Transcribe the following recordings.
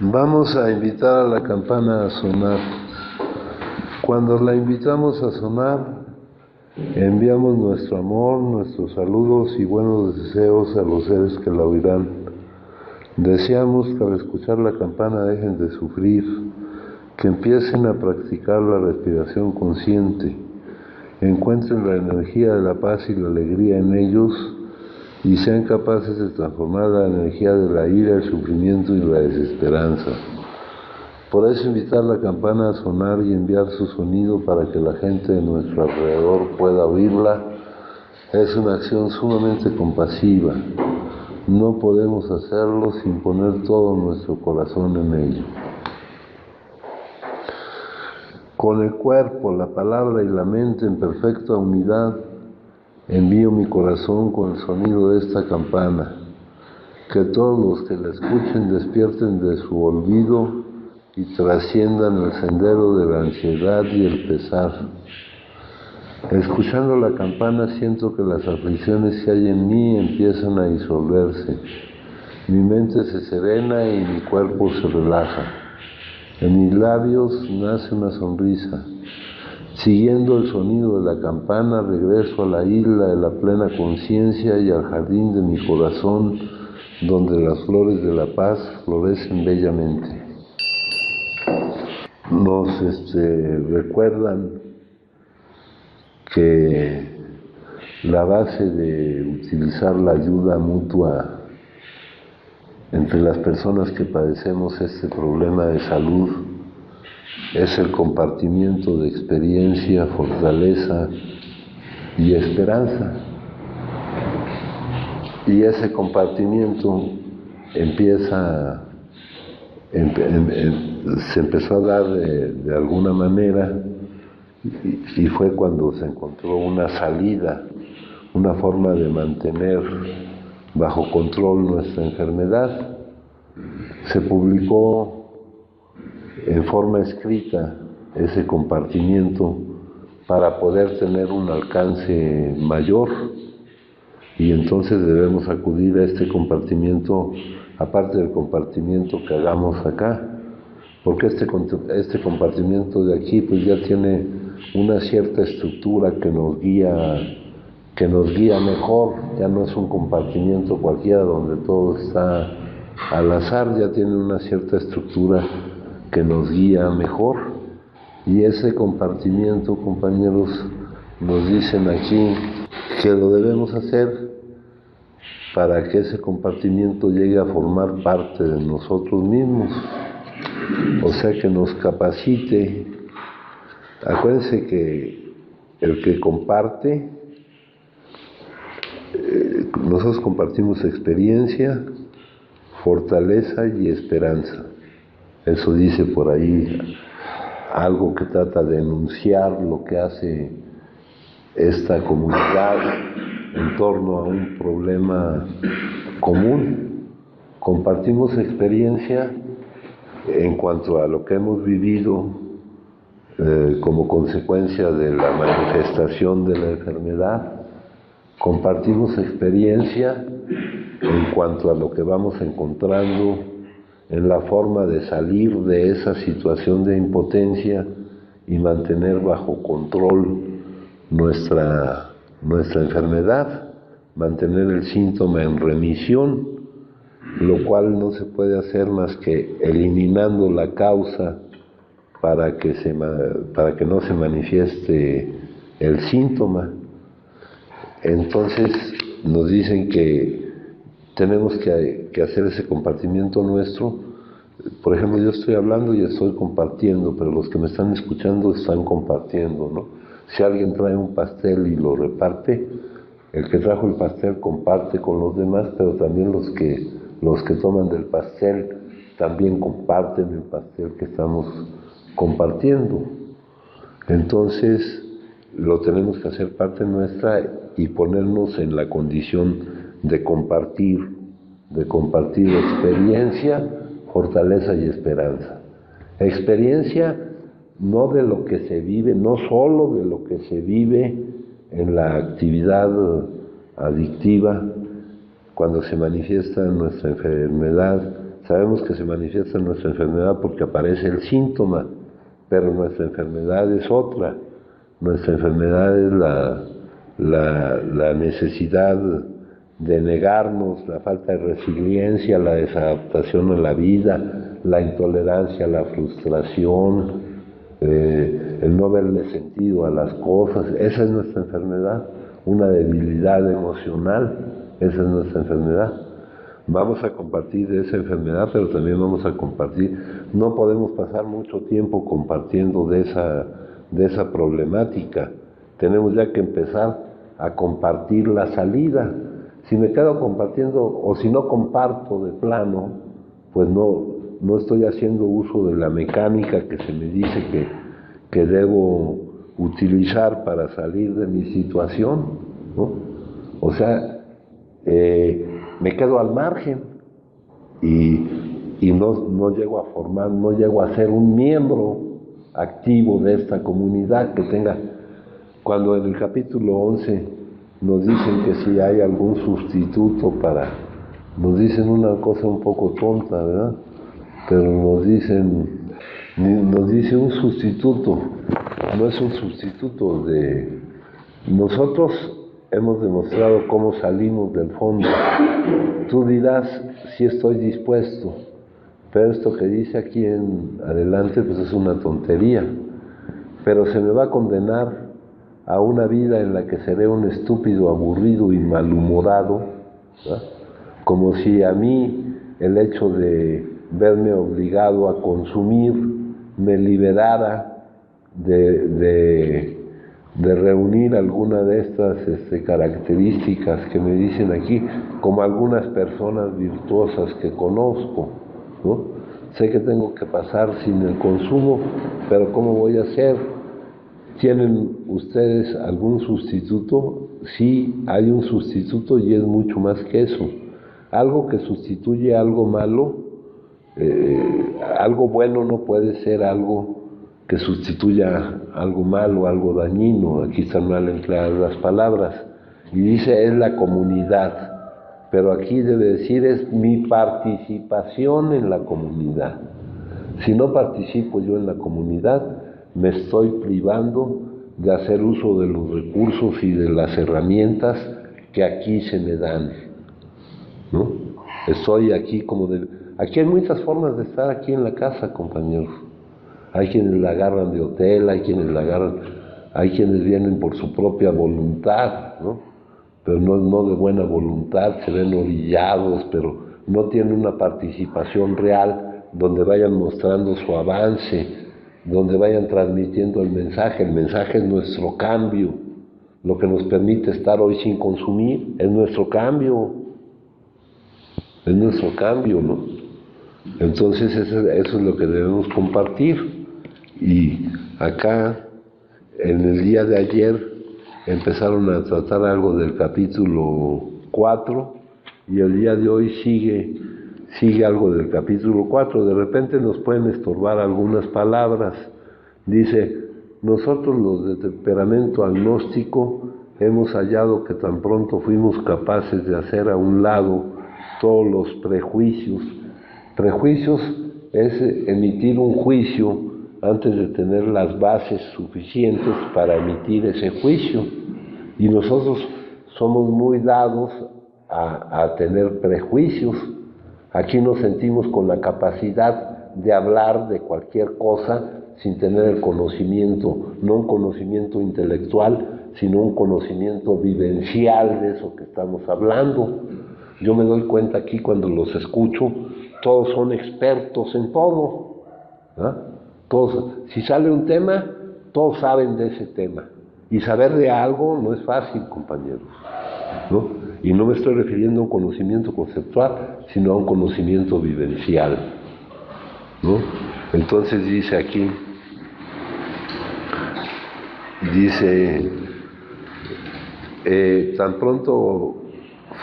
Vamos a invitar a la campana a sonar. Cuando la invitamos a sonar, enviamos nuestro amor, nuestros saludos y buenos deseos a los seres que la oirán. Deseamos que al escuchar la campana dejen de sufrir, que empiecen a practicar la respiración consciente, encuentren la energía de la paz y la alegría en ellos y sean capaces de transformar la energía de la ira, el sufrimiento y la desesperanza. Por eso invitar la campana a sonar y enviar su sonido para que la gente de nuestro alrededor pueda oírla es una acción sumamente compasiva. No podemos hacerlo sin poner todo nuestro corazón en ello. Con el cuerpo, la palabra y la mente en perfecta unidad, envío mi corazón con el sonido de esta campana. Que todos los que la escuchen despierten de su olvido y trasciendan el sendero de la ansiedad y el pesar. Escuchando la campana siento que las aflicciones que hay en mí empiezan a disolverse. Mi mente se serena y mi cuerpo se relaja. En mis labios nace una sonrisa. Siguiendo el sonido de la campana, regreso a la isla de la plena conciencia y al jardín de mi corazón, donde las flores de la paz florecen bellamente. Nos recuerdan que la base de utilizar la ayuda mutua entre las personas que padecemos este problema de salud es el compartimiento de experiencia, fortaleza y esperanza. Y ese compartimiento se empezó a dar de alguna manera y fue cuando se encontró una salida, una forma de mantener bajo control nuestra enfermedad. Se publicó en forma escrita ese compartimiento para poder tener un alcance mayor, y entonces debemos acudir a este compartimiento, aparte del compartimiento que hagamos acá, porque este compartimiento de aquí pues ya tiene una cierta estructura que nos guía mejor. Ya no es un compartimiento cualquiera donde todo está al azar, ya tiene una cierta estructura que nos guía mejor. Y ese compartimiento, compañeros, nos dicen aquí que lo debemos hacer para que ese compartimiento llegue a formar parte de nosotros mismos, o sea, que nos capacite. Acuérdense que el que comparte, nosotros compartimos experiencia, fortaleza y esperanza. Eso dice por ahí algo que trata de enunciar lo que hace esta comunidad en torno a un problema común. Compartimos experiencia en cuanto a lo que hemos vivido como consecuencia de la manifestación de la enfermedad. Compartimos experiencia en cuanto a lo que vamos encontrando en la forma de salir de esa situación de impotencia y mantener bajo control nuestra enfermedad, mantener el síntoma en remisión, lo cual no se puede hacer más que eliminando la causa para que no se manifieste el síntoma. Entonces nos dicen que tenemos que hacer ese compartimiento nuestro. Por ejemplo, yo estoy hablando y estoy compartiendo, pero los que me están escuchando están compartiendo, ¿no? Si alguien trae un pastel y lo reparte, el que trajo el pastel comparte con los demás, pero también los que toman del pastel también comparten el pastel que estamos compartiendo. Entonces lo tenemos que hacer parte nuestra y ponernos en la condición de compartir experiencia, fortaleza y esperanza. Experiencia no de lo que se vive, no solo de lo que se vive en la actividad adictiva, cuando se manifiesta nuestra enfermedad, Sabemos que se manifiesta nuestra enfermedad porque aparece el síntoma, pero nuestra enfermedad es otra. Nuestra enfermedad es la necesidad de negarnos, la falta de resiliencia, la desadaptación a la vida, la intolerancia, la frustración, el no verle sentido a las cosas. Esa es nuestra enfermedad, una debilidad emocional, esa es nuestra enfermedad. Vamos a compartir de esa enfermedad, pero también vamos a compartir, no podemos pasar mucho tiempo compartiendo de esa problemática. Tenemos ya que empezar a compartir la salida. Si me quedo compartiendo, o si no comparto de plano, pues no estoy haciendo uso de la mecánica que se me dice que debo utilizar para salir de mi situación, ¿no? O sea, me quedo al margen y no llego a formar, no llego a ser un miembro activo de esta comunidad que tenga. Cuando en el capítulo 11 nos dicen que si hay algún sustituto nos dicen una cosa un poco tonta, ¿verdad? Pero nos dice un sustituto, no es un sustituto de... Nosotros hemos demostrado cómo salimos del fondo. Tú dirás si estoy dispuesto, pero esto que dice aquí en adelante pues es una tontería, pero se me va a condenar a una vida en la que seré un estúpido, aburrido y malhumorado, ¿verdad? Como si a mí el hecho de verme obligado a consumir me liberara de reunir alguna de estas características que me dicen aquí, como algunas personas virtuosas que conozco, ¿no? Sé que tengo que pasar sin el consumo, pero ¿cómo voy a hacer? ¿Tienen ustedes algún sustituto? Sí, hay un sustituto y es mucho más que eso. Algo que sustituye algo malo, algo bueno no puede ser algo que sustituya algo malo, algo dañino. Aquí están mal empleadas las palabras. Y dice, es la comunidad. Pero aquí debe decir, es mi participación en la comunidad. Si no participo yo en la comunidad, me estoy privando de hacer uso de los recursos y de las herramientas que aquí se me dan, ¿no? Estoy aquí Aquí hay muchas formas de estar aquí en la casa, compañeros. Hay quienes la agarran de hotel, hay quienes vienen por su propia voluntad, ¿no? Pero no de buena voluntad, se ven orillados, pero no tienen una participación real donde vayan mostrando su avance, donde vayan transmitiendo el mensaje. El mensaje es nuestro cambio. Lo que nos permite estar hoy sin consumir es nuestro cambio. Es nuestro cambio, ¿no? Entonces eso es lo que debemos compartir. Y acá, en el día de ayer, empezaron a tratar algo del capítulo 4 y el día de hoy sigue algo del capítulo 4. De repente nos pueden estorbar algunas palabras. Dice, nosotros los de temperamento agnóstico hemos hallado que tan pronto fuimos capaces de hacer a un lado todos los prejuicios. Prejuicios es emitir un juicio antes de tener las bases suficientes para emitir ese juicio. Y nosotros somos muy dados a tener prejuicios. Aquí nos sentimos con la capacidad de hablar de cualquier cosa sin tener el conocimiento, no un conocimiento intelectual, sino un conocimiento vivencial de eso que estamos hablando. Yo me doy cuenta aquí cuando los escucho, todos son expertos en todo, ¿eh? Todos, si sale un tema, todos saben de ese tema. Y saber de algo no es fácil, compañeros, ¿no? Y no me estoy refiriendo a un conocimiento conceptual, sino a un conocimiento vivencial, ¿no? Entonces dice aquí, tan pronto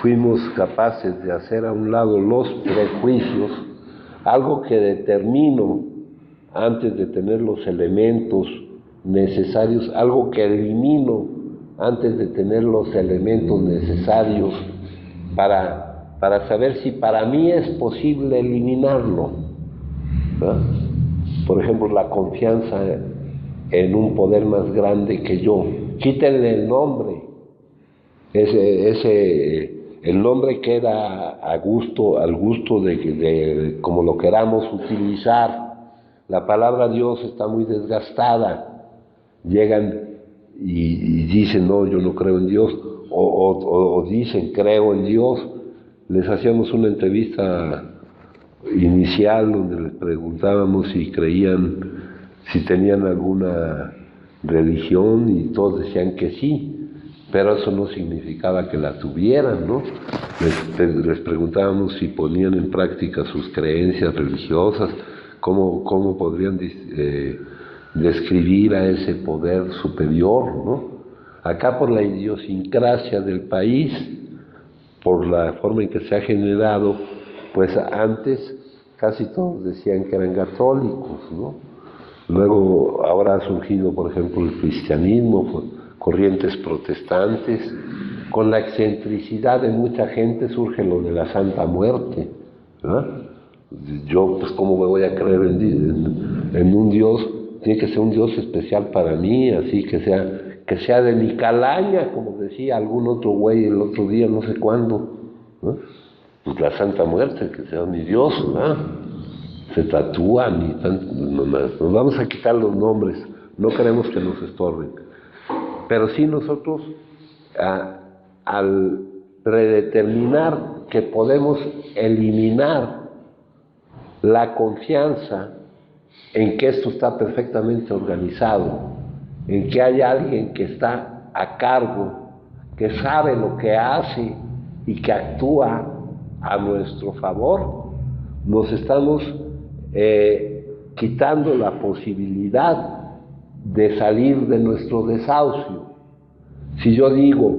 fuimos capaces de hacer a un lado los prejuicios, algo que determino antes de tener los elementos necesarios, algo que elimino antes de tener los elementos necesarios para para saber si para mí es posible eliminarlo, ¿verdad? Por ejemplo, la confianza en un poder más grande que yo. Quítenle el nombre, el nombre queda al gusto de como lo queramos utilizar. La palabra Dios está muy desgastada. Llegan y dicen, no, yo no creo en Dios, o dicen, creo en Dios. Les hacíamos una entrevista inicial donde les preguntábamos si creían, si tenían alguna religión, y todos decían que sí, pero eso no significaba que la tuvieran, ¿no? Les preguntábamos si ponían en práctica sus creencias religiosas, cómo podrían describir a ese poder superior, ¿no? Acá, por la idiosincrasia del país, por la forma en que se ha generado, pues antes casi todos decían que eran católicos, ¿no? Luego, ahora ha surgido, por ejemplo, el cristianismo, corrientes protestantes. Con la excentricidad de mucha gente surge lo de la Santa Muerte, ¿verdad? Yo, pues, ¿cómo me voy a creer en un Dios? Tiene que ser un Dios especial para mí, así que sea de mi calaña, como decía algún otro güey el otro día, no sé cuándo, ¿no? Pues la Santa Muerte, que sea mi Dios, ¿verdad? Se tatúan y nos vamos a quitar los nombres, no queremos que nos estorben. Pero sí nosotros, al predeterminar que podemos eliminar la confianza en que esto está perfectamente organizado, en que hay alguien que está a cargo, que sabe lo que hace y que actúa a nuestro favor, nos estamos quitando la posibilidad de salir de nuestro desahucio. Si yo digo,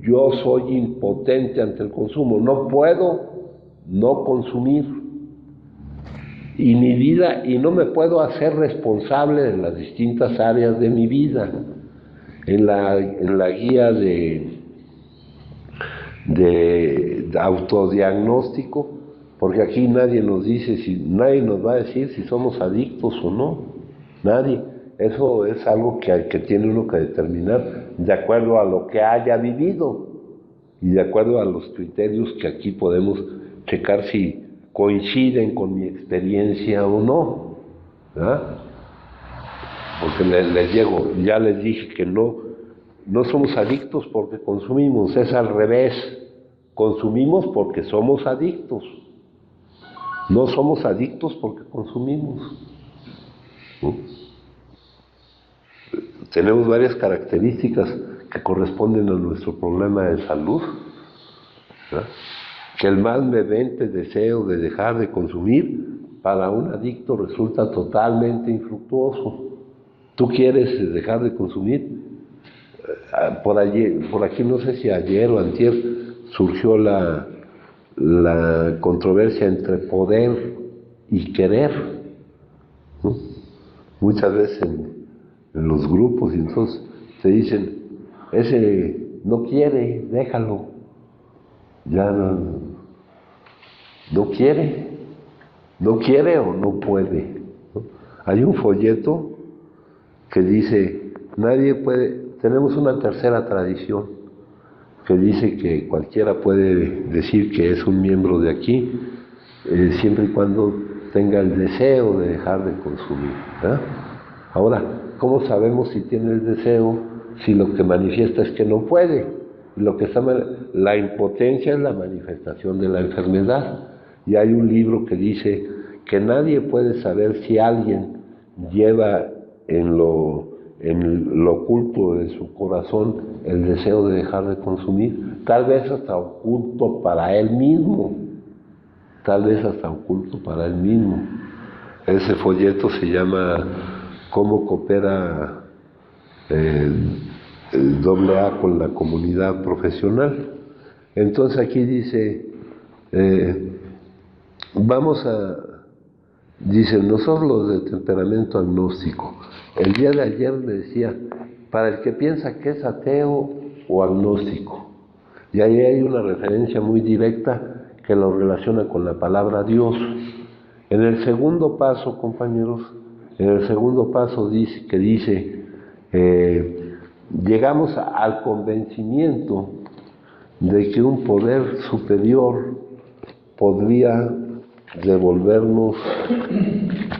yo soy impotente ante el consumo, no puedo no consumir, y mi vida, y no me puedo hacer responsable de las distintas áreas de mi vida. En la guía de autodiagnóstico, porque aquí nadie nos va a decir si somos adictos o no, nadie. Eso es algo que tiene uno que determinar de acuerdo a lo que haya vivido y de acuerdo a los criterios que aquí podemos checar si coinciden con mi experiencia o no, ¿verdad? Porque ya les dije que no somos adictos porque consumimos, es al revés, consumimos porque somos adictos, no somos adictos porque consumimos, ¿no? Tenemos varias características que corresponden a nuestro problema de salud, ¿verdad? Que el más vehemente deseo de dejar de consumir para un adicto resulta totalmente infructuoso. ¿Tú quieres dejar de consumir? Por aquí no sé si ayer o antier surgió la controversia entre poder y querer, ¿no? Muchas veces en los grupos, y entonces te dicen, ese no quiere, déjalo, ya no quiere o no puede, ¿no? Hay un folleto que dice, nadie puede, tenemos una tercera tradición que dice que cualquiera puede decir que es un miembro de aquí, siempre y cuando tenga el deseo de dejar de consumir, ¿verdad? Ahora, ¿cómo sabemos si tiene el deseo si lo que manifiesta es que no puede? La impotencia es la manifestación de la enfermedad. Y hay un libro que dice que nadie puede saber si alguien lleva en lo oculto de su corazón el deseo de dejar de consumir, tal vez hasta oculto para él mismo, Ese folleto se llama ¿Cómo coopera el AA con la comunidad profesional? Entonces aquí dice, dice, nosotros los de temperamento agnóstico, el día de ayer le decía, para el que piensa que es ateo o agnóstico, y ahí hay una referencia muy directa que lo relaciona con la palabra Dios. En el segundo paso, compañeros, en el segundo paso dice, llegamos al convencimiento de que un poder superior podría devolvernos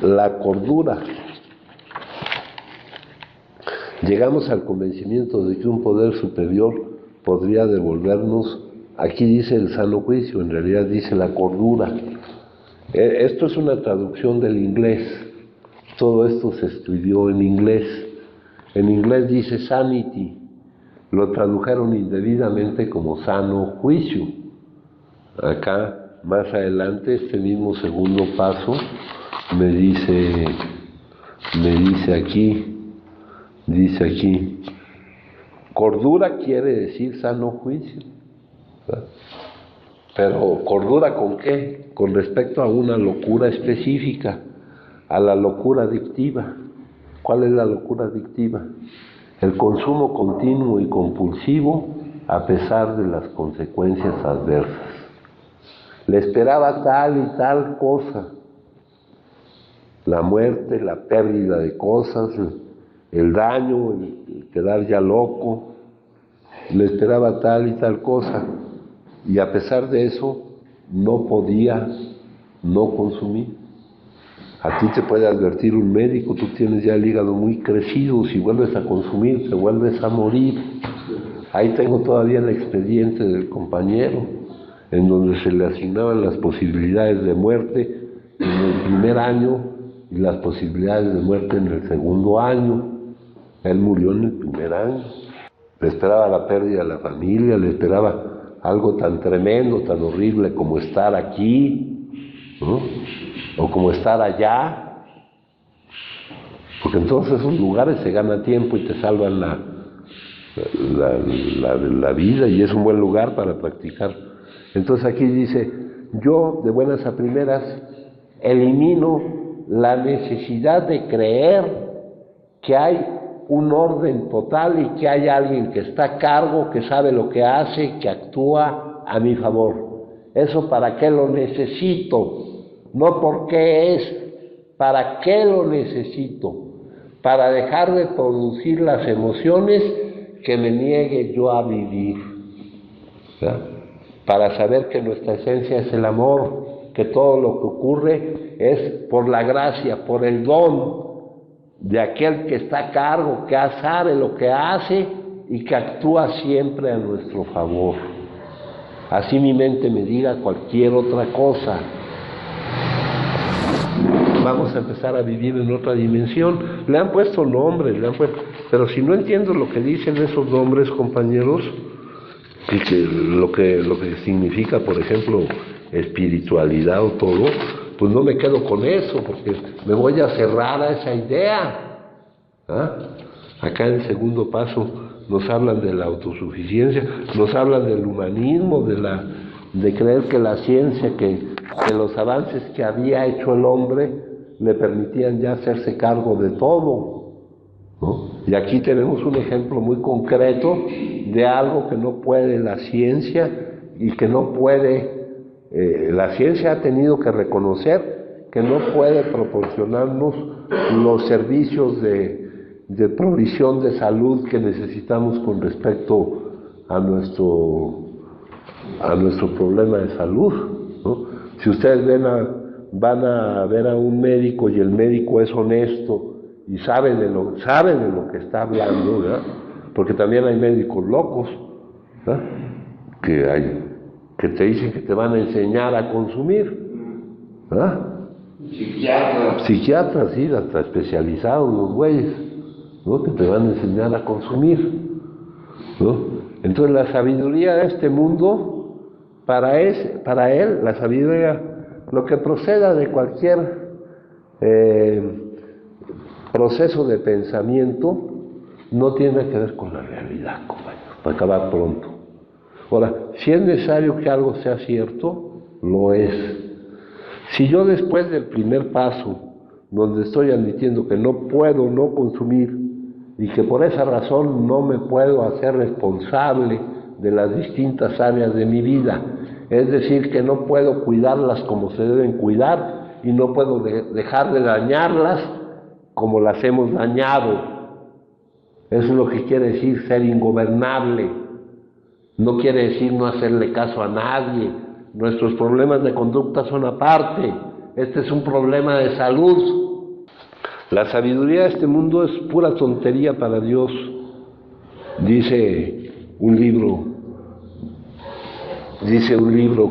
la cordura. Llegamos al convencimiento de que un poder superior podría devolvernos, aquí dice el sano juicio, en realidad dice la cordura. Esto es una traducción del inglés, todo esto se escribió en inglés. En inglés dice sanity, lo tradujeron indebidamente como sano juicio. Acá, más adelante, este mismo segundo paso me dice aquí, cordura quiere decir sano juicio, ¿verdad? Pero ¿cordura con qué? Con respecto a una locura específica, a la locura adictiva. ¿Cuál es la locura adictiva? El consumo continuo y compulsivo a pesar de las consecuencias adversas. Le esperaba tal y tal cosa, la muerte, la pérdida de cosas, el daño, el quedar ya loco, le esperaba tal y tal cosa, y a pesar de eso no podía no consumir. A ti te puede advertir un médico, tú tienes ya el hígado muy crecido, si vuelves a consumir te vuelves a morir. Ahí tengo todavía el expediente del compañero, en donde se le asignaban las posibilidades de muerte en el primer año y las posibilidades de muerte en el segundo año. Él murió en el primer año. Le esperaba la pérdida de la familia, le esperaba algo tan tremendo, tan horrible como estar aquí, ¿no? O como estar allá, porque en todos esos lugares se gana tiempo y te salvan la vida, y es un buen lugar para practicar. Entonces aquí dice, yo de buenas a primeras elimino la necesidad de creer que hay un orden total y que hay alguien que está a cargo, que sabe lo que hace, que actúa a mi favor. ¿Eso para qué lo necesito? No por qué es, ¿para qué lo necesito? Para dejar de producir las emociones que me niegue yo a vivir, ¿verdad? Para saber que nuestra esencia es el amor, que todo lo que ocurre es por la gracia, por el don de aquel que está a cargo, que sabe lo que hace y que actúa siempre a nuestro favor. Así mi mente me diga cualquier otra cosa. Vamos a empezar a vivir en otra dimensión. Le han puesto nombres, pero si no entiendo lo que dicen esos nombres, compañeros, lo que significa, por ejemplo, espiritualidad o todo, pues no me quedo con eso, porque me voy a cerrar a esa idea. ¿Ah? Acá en el segundo paso nos hablan de la autosuficiencia, nos hablan del humanismo, de creer que la ciencia, que los avances que había hecho el hombre le permitían ya hacerse cargo de todo, ¿no? Y aquí tenemos un ejemplo muy concreto de algo que no puede la ciencia y que no puede, la ciencia ha tenido que reconocer que no puede proporcionarnos los servicios de provisión de salud que necesitamos con respecto a nuestro problema de salud, ¿no? Si ustedes van a ver a un médico y el médico es honesto y sabe de lo que está hablando, ¿verdad? Porque también hay médicos locos, ¿verdad? Que te dicen que te van a enseñar a consumir, ¿verdad? Psiquiatras, sí, hasta especializados los güeyes, ¿no? Que te van a enseñar a consumir, ¿no? Entonces la sabiduría de este mundo, para él, la sabiduría, lo que proceda de cualquier proceso de pensamiento, no tiene que ver con la realidad, compañeros, para acabar pronto. Ahora, si es necesario que algo sea cierto, lo es. Si yo después del primer paso, donde estoy admitiendo que no puedo no consumir y que por esa razón no me puedo hacer responsable de las distintas áreas de mi vida, Es decir, que no puedo cuidarlas como se deben cuidar y no puedo dejar de dañarlas como las hemos dañado. Eso es lo que quiere decir ser ingobernable. No quiere decir no hacerle caso a nadie. Nuestros problemas de conducta son aparte. Este es un problema de salud. La sabiduría de este mundo es pura tontería para Dios. Dice un libro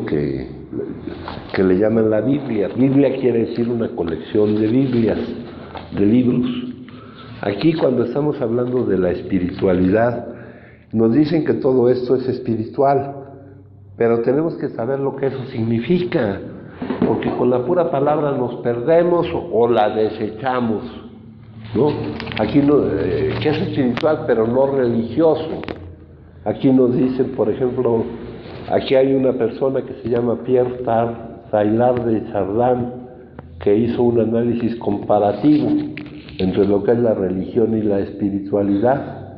que le llaman la Biblia. Biblia quiere decir una colección de Biblias, de libros. Aquí, cuando estamos hablando de la espiritualidad, nos dicen que todo esto es espiritual, pero tenemos que saber lo que eso significa, porque con la pura palabra nos perdemos o la desechamos, ¿no? Aquí que es espiritual, pero no religioso. Aquí nos dicen, por ejemplo, aquí hay una persona que se llama Pierre Teilhard de Chardin, que hizo un análisis comparativo entre lo que es la religión y la espiritualidad.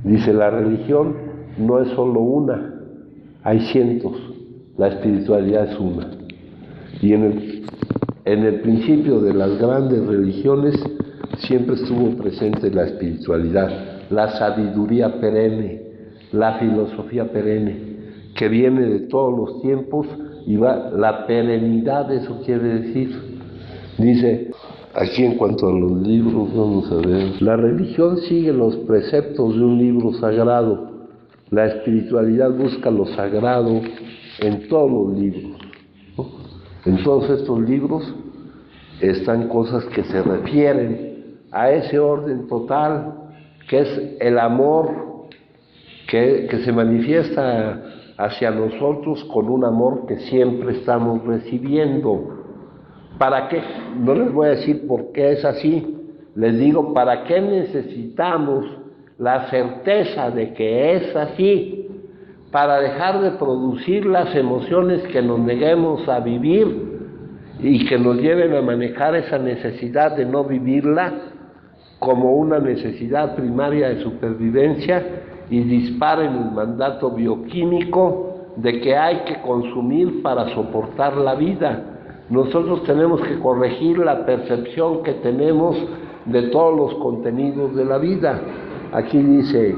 Dice, la religión no es solo una, hay cientos, la espiritualidad es una. Y en el principio de las grandes religiones siempre estuvo presente la espiritualidad, la sabiduría perenne, la filosofía perenne, que viene de todos los tiempos y la perenidad, eso quiere decir. Dice, aquí en cuanto a los libros, vamos a ver, la religión sigue los preceptos de un libro sagrado, la espiritualidad busca lo sagrado en todos los libros, ¿no? En todos estos libros están cosas que se refieren a ese orden total, que es el amor que se manifiesta hacia nosotros con un amor que siempre estamos recibiendo. ¿Para qué? No les voy a decir por qué es así. Les digo, ¿para qué necesitamos la certeza de que es así? Para dejar de producir las emociones que nos neguemos a vivir y que nos lleven a manejar esa necesidad de no vivirla como una necesidad primaria de supervivencia y disparen el mandato bioquímico de que hay que consumir para soportar la vida. Nosotros tenemos que corregir la percepción que tenemos de todos los contenidos de la vida. Aquí dice,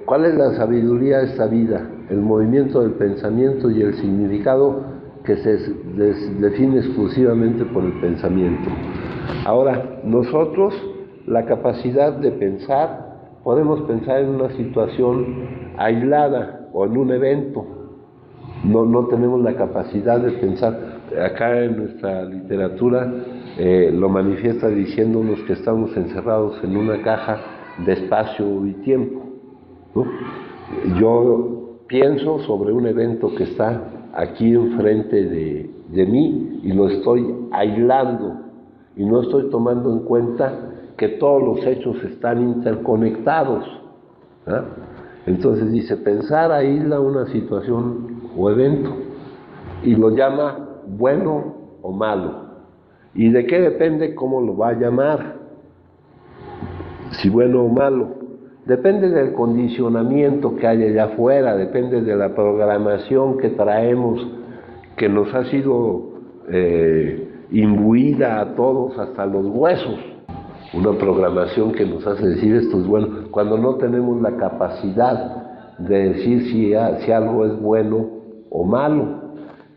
¿cuál es la sabiduría de esta vida? El movimiento del pensamiento y el significado que se define exclusivamente por el pensamiento. Ahora, nosotros, la capacidad de pensar, podemos pensar en una situación aislada o en un evento. No tenemos la capacidad de pensar. Acá en nuestra literatura lo manifiesta diciéndonos que estamos encerrados en una caja de espacio y tiempo, ¿no? Yo pienso sobre un evento que está aquí enfrente de mí y lo estoy aislando y no estoy tomando en cuenta que todos los hechos están interconectados, ¿eh? Entonces dice, pensar aísla una situación o evento y lo llama bueno o malo. ¿Y de qué depende cómo lo va a llamar? Si bueno o malo. Depende del condicionamiento que hay allá afuera, depende de la programación que traemos, que nos ha sido imbuida a todos hasta los huesos. Una programación que nos hace decir esto es bueno, cuando no tenemos la capacidad de decir si algo es bueno o malo.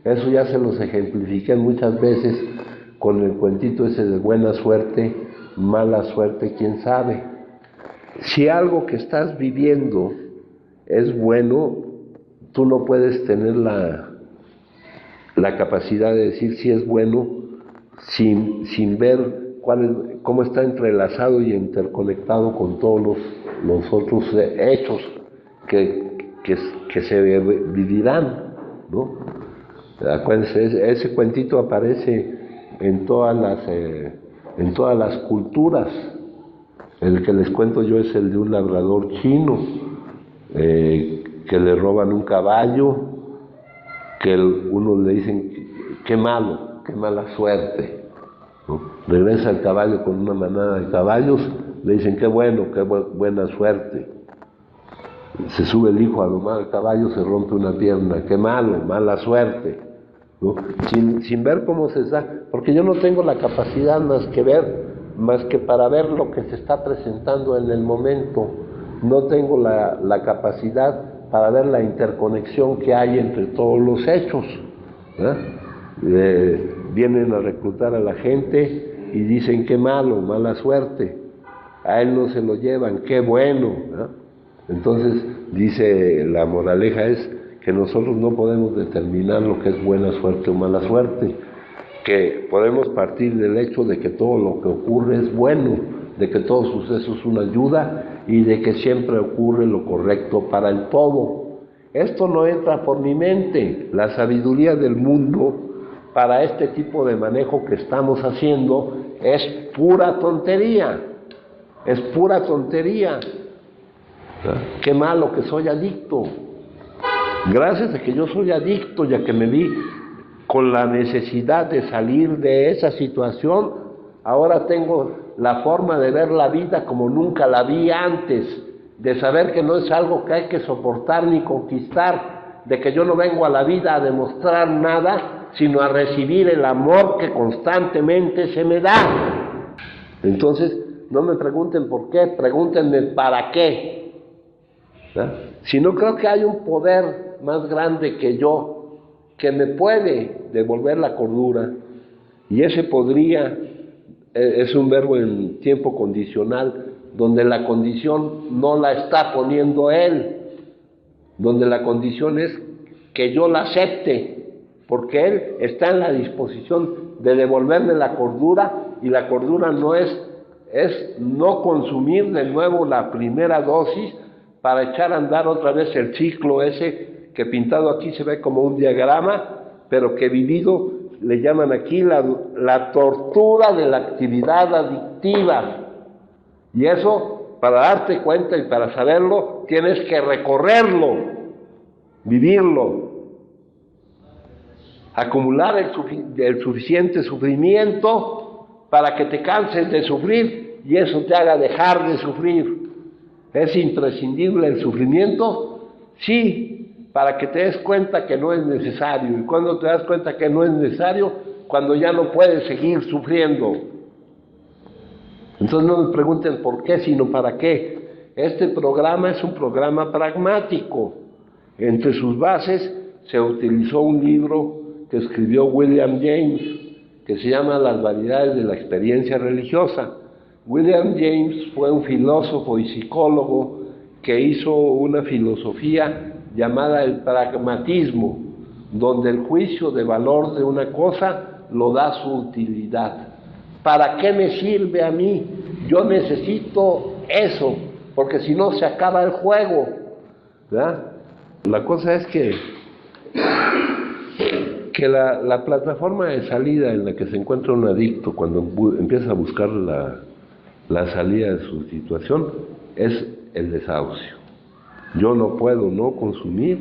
Eso ya se los ejemplifiqué muchas veces con el cuentito ese de buena suerte, mala suerte, quién sabe. Si algo que estás viviendo es bueno, tú no puedes tener la capacidad de decir si es bueno sin ver cómo está entrelazado y interconectado con todos los otros hechos que se vivirán, ¿no? Acuérdense, ese cuentito aparece en todas las culturas. El que les cuento yo es el de un labrador chino que le roban un caballo, que unos le dicen qué malo, qué mala suerte, ¿no? Regresa el caballo con una manada de caballos, le dicen qué bueno, qué buena suerte. Se sube el hijo a domar al caballo, se rompe una pierna, qué malo, mala suerte, ¿no? Sin ver cómo se está, porque yo no tengo la capacidad más que para ver lo que se está presentando en el momento, no tengo la capacidad para ver la interconexión que hay entre todos los hechos, ¿verdad? Vienen a reclutar a la gente y dicen qué malo, mala suerte, a él no se lo llevan, qué bueno, ¿verdad? Entonces dice la moraleja es que nosotros no podemos determinar lo que es buena suerte o mala suerte, que podemos partir del hecho de que todo lo que ocurre es bueno, de que todo suceso es una ayuda y de que siempre ocurre lo correcto para el todo. Esto no entra por mi mente, la sabiduría del mundo para este tipo de manejo que estamos haciendo es pura tontería, es pura tontería. Qué malo que soy adicto. Gracias a que yo soy adicto, ya que me vi con la necesidad de salir de esa situación, ahora tengo la forma de ver la vida como nunca la vi antes, de saber que no es algo que hay que soportar ni conquistar, de que yo no vengo a la vida a demostrar nada, sino a recibir el amor que constantemente se me da. Entonces, no me pregunten por qué, pregúntenme para qué. ¿Ah? Si no, creo que hay un poder más grande que yo, que me puede devolver la cordura, y ese podría, es un verbo en tiempo condicional, donde la condición no la está poniendo él, donde la condición es que yo la acepte, porque él está en la disposición de devolverme la cordura, y la cordura no es no consumir de nuevo la primera dosis para echar a andar otra vez el ciclo ese que pintado aquí se ve como un diagrama, pero que vivido le llaman aquí la tortura de la actividad adictiva. Y eso, para darte cuenta y para saberlo, tienes que recorrerlo, vivirlo, acumular el suficiente sufrimiento para que te canses de sufrir y eso te haga dejar de sufrir. ¿Es imprescindible el sufrimiento? Sí, para que te des cuenta que no es necesario. ¿Y cuando te das cuenta que no es necesario? Cuando ya no puedes seguir sufriendo. Entonces no me pregunten por qué, sino para qué. Este programa es un programa pragmático. Entre sus bases se utilizó un libro que escribió William James, que se llama Las variedades de la experiencia religiosa. William James fue un filósofo y psicólogo que hizo una filosofía llamada el pragmatismo, donde el juicio de valor de una cosa lo da su utilidad. ¿Para qué me sirve a mí? Yo necesito eso, porque si no se acaba el juego, ¿verdad? La cosa es que la plataforma de salida en la que se encuentra un adicto cuando empieza a buscar la salida de su situación es el desahucio. Yo no puedo no consumir,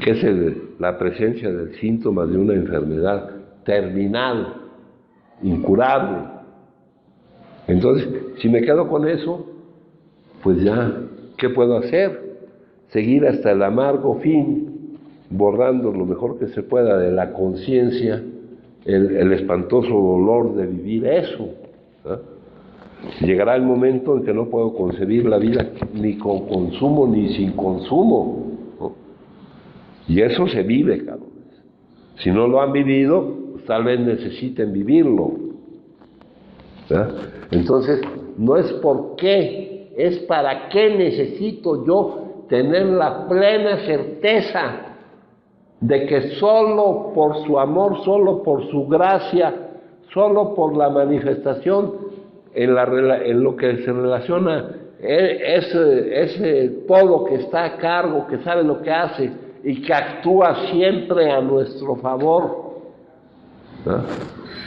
que es la presencia del síntoma de una enfermedad terminal, incurable. Entonces, si me quedo con eso, pues ya, ¿qué puedo hacer? Seguir hasta el amargo fin, borrando lo mejor que se pueda de la conciencia el espantoso dolor de vivir eso, ¿eh? Llegará el momento en que no puedo concebir la vida ni con consumo ni sin consumo, ¿no? Y eso se vive, cabrones. Si no lo han vivido, pues tal vez necesiten vivirlo, ¿verdad? Entonces, no es por qué, es para qué necesito yo tener la plena certeza de que solo por su amor, solo por su gracia, solo por la manifestación en lo que se relaciona ese todo que está a cargo, que sabe lo que hace y que actúa siempre a nuestro favor, ¿no?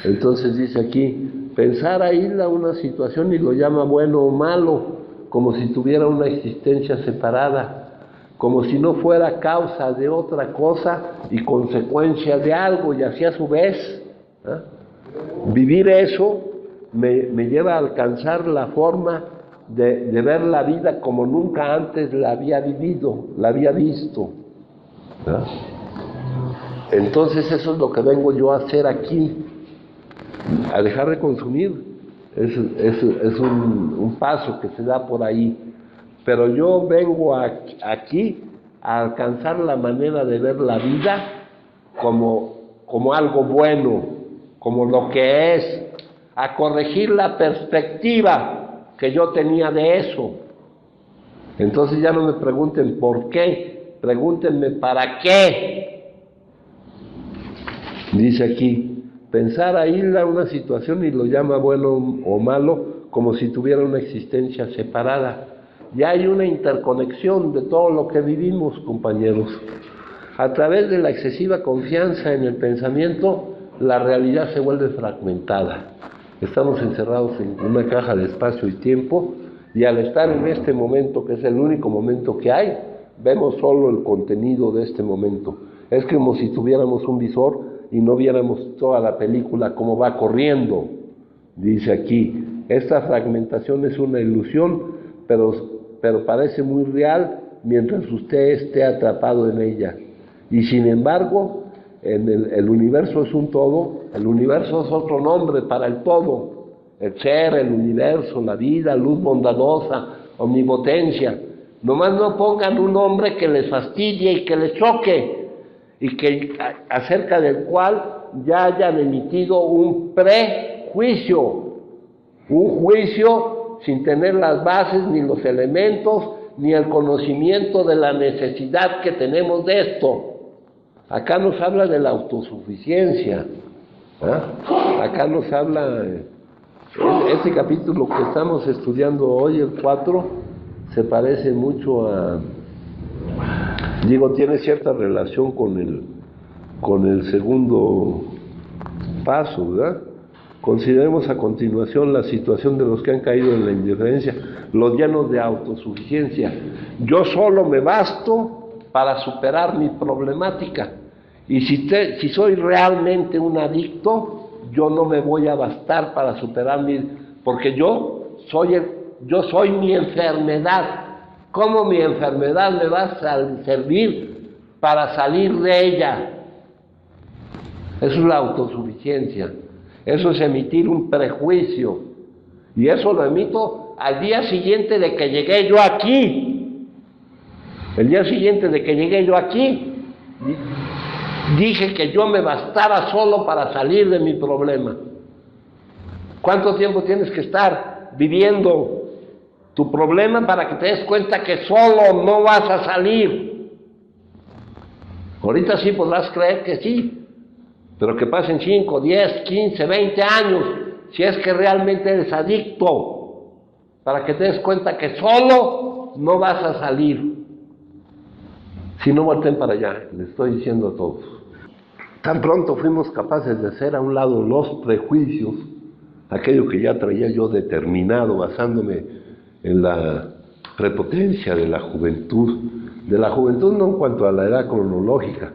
Entonces dice aquí, pensar aísla una situación y lo llama bueno o malo, como si tuviera una existencia separada, como si no fuera causa de otra cosa y consecuencia de algo, y así a su vez, ¿no? Vivir eso me lleva a alcanzar la forma de ver la vida como nunca antes la había vivido, la había visto. ¿Verdad? Entonces eso es lo que vengo yo a hacer aquí, a dejar de consumir. Es un paso que se da por ahí. Pero yo vengo aquí a alcanzar la manera de ver la vida como algo bueno, como lo que es, a corregir la perspectiva que yo tenía de eso. Entonces ya no me pregunten por qué, pregúntenme para qué. Dice aquí, pensar aísla una situación y lo llama bueno o malo como si tuviera una existencia separada. Ya hay una interconexión de todo lo que vivimos, compañeros. A través de la excesiva confianza en el pensamiento, la realidad se vuelve fragmentada. Estamos encerrados en una caja de espacio y tiempo, y al estar en este momento, que es el único momento que hay, vemos solo el contenido de este momento. Es como si tuviéramos un visor y no viéramos toda la película como va corriendo. Dice aquí, esta fragmentación es una ilusión, pero parece muy real mientras usted esté atrapado en ella. Y sin embargo, el universo es un todo, el universo es otro nombre para el todo. El ser, el universo, la vida, luz bondadosa, omnipotencia. Nomás no pongan un nombre que les fastidie y que les choque, y que acerca del cual ya hayan emitido un prejuicio, un juicio sin tener las bases, ni los elementos, ni el conocimiento de la necesidad que tenemos de esto. Acá nos habla de la autosuficiencia, ¿eh? Acá nos habla, este capítulo que estamos estudiando hoy, el 4, se parece mucho a, tiene cierta relación con el segundo paso, ¿verdad? Consideremos a continuación la situación de los que han caído en la indiferencia, los llenos de autosuficiencia. Yo solo me basto para superar mi problemática. Y si soy realmente un adicto, yo no me voy a bastar para superar porque yo soy mi enfermedad. ¿Cómo mi enfermedad me va a servir para salir de ella? Eso es la autosuficiencia. Eso es emitir un prejuicio. Y eso lo emito al día siguiente de que llegué yo aquí. El día siguiente de que llegué yo aquí, dije que yo me bastara solo para salir de mi problema. ¿Cuánto tiempo tienes que estar viviendo tu problema para que te des cuenta que solo no vas a salir? Ahorita sí podrás creer que sí, pero que pasen 5, 10, 15, 20 años, si es que realmente eres adicto, para que te des cuenta que solo no vas a salir. Si no, volteen para allá, les estoy diciendo a todos. Tan pronto fuimos capaces de hacer a un lado los prejuicios, aquello que ya traía yo determinado, basándome en la prepotencia de la juventud no en cuanto a la edad cronológica,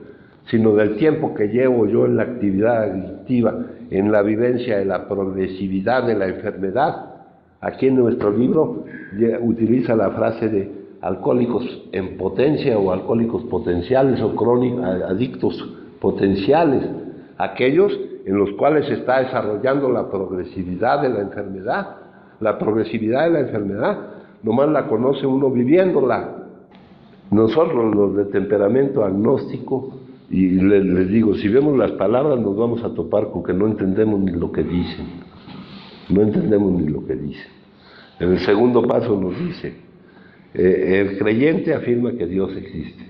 sino del tiempo que llevo yo en la actividad adictiva, en la vivencia de la progresividad de la enfermedad. Aquí en nuestro libro utiliza la frase de alcohólicos en potencia o alcohólicos potenciales o adictos potenciales, aquellos en los cuales se está desarrollando la progresividad de la enfermedad. La progresividad de la enfermedad nomás la conoce uno viviéndola. Nosotros, los de temperamento agnóstico, y les digo, si vemos las palabras nos vamos a topar con que no entendemos ni lo que dicen. No entendemos ni lo que dicen. En el segundo paso nos dice, el creyente afirma que Dios existe.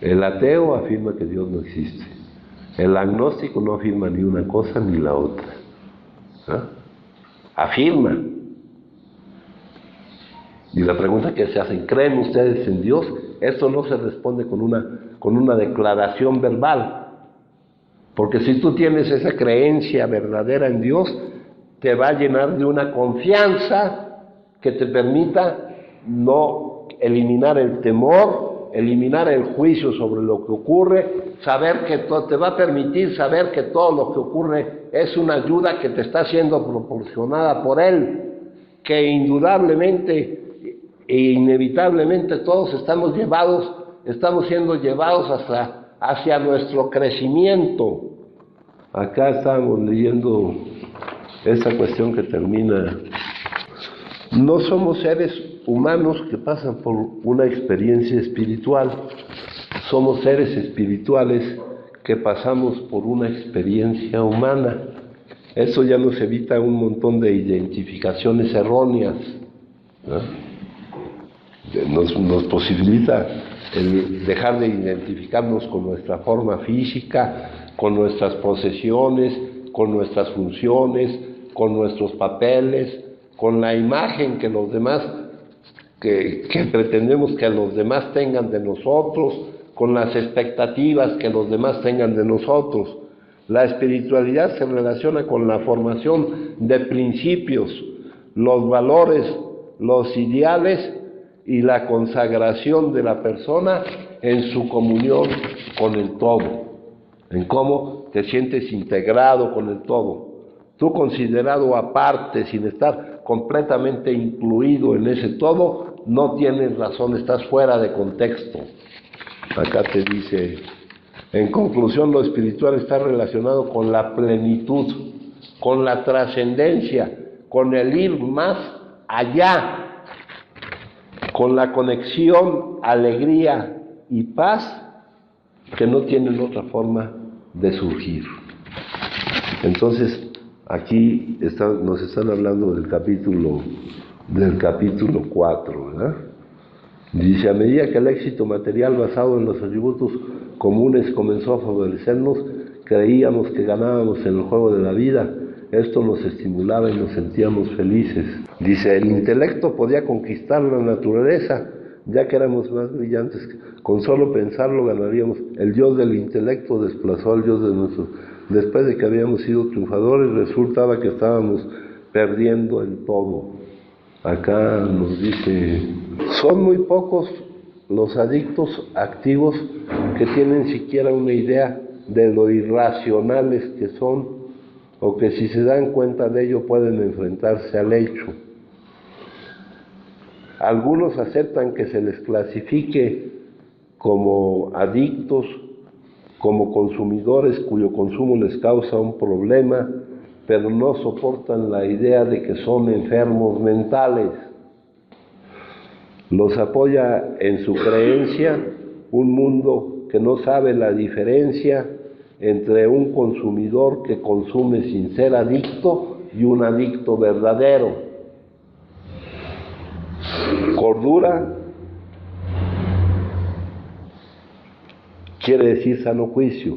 El ateo afirma que Dios no existe. El agnóstico no afirma ni una cosa ni la otra. Afirma. Y la pregunta que se hacen, ¿creen ustedes en Dios? Esto no se responde con una declaración verbal. Porque si tú tienes esa creencia verdadera en Dios, te va a llenar de una confianza que te permita no eliminar el temor, eliminar el juicio sobre lo que ocurre, saber que te va a permitir saber que todo lo que ocurre es una ayuda que te está siendo proporcionada por Él. que indudablemente e inevitablemente todos estamos siendo llevados hacia nuestro crecimiento. Acá estamos leyendo esta cuestión que termina: no somos seres humanos que pasan por una experiencia espiritual, somos seres espirituales que pasamos por una experiencia humana. Eso ya nos evita un montón de identificaciones erróneas, ¿no? Nos posibilita el dejar de identificarnos con nuestra forma física, con nuestras posesiones, con nuestras funciones, con nuestros papeles, con la imagen que los demás, que pretendemos que los demás tengan de nosotros, con las expectativas que los demás tengan de nosotros. La espiritualidad se relaciona con la formación de principios, los valores, los ideales y la consagración de la persona en su comunión con el todo, en cómo te sientes integrado con el todo. Tú considerado aparte, sin estar completamente incluido en ese todo, no tienes razón, estás fuera de contexto. Acá te dice: en conclusión, lo espiritual está relacionado con la plenitud, con la trascendencia, con el ir más allá, con la conexión, alegría y paz que no tienen otra forma de surgir. Entonces, aquí nos están hablando del capítulo 4, ¿verdad? Dice: a medida que el éxito material basado en los atributos comunes comenzó a favorecernos, creíamos que ganábamos en el juego de la vida. Esto nos estimulaba y nos sentíamos felices. Dice: el intelecto podía conquistar la naturaleza, ya que éramos más brillantes. Con solo pensarlo ganaríamos. El yo del intelecto desplazó al yo de nuestro. Después de que habíamos sido triunfadores, resultaba que estábamos perdiendo el todo. Acá nos dice: son muy pocos los adictos activos que tienen siquiera una idea de lo irracionales que son, o que si se dan cuenta de ello pueden enfrentarse al hecho. Algunos aceptan que se les clasifique como adictos, como consumidores cuyo consumo les causa un problema, pero no soportan la idea de que son enfermos mentales. Los apoya en su creencia un mundo que no sabe la diferencia entre un consumidor que consume sin ser adicto y un adicto verdadero. Cordura quiere decir sano juicio.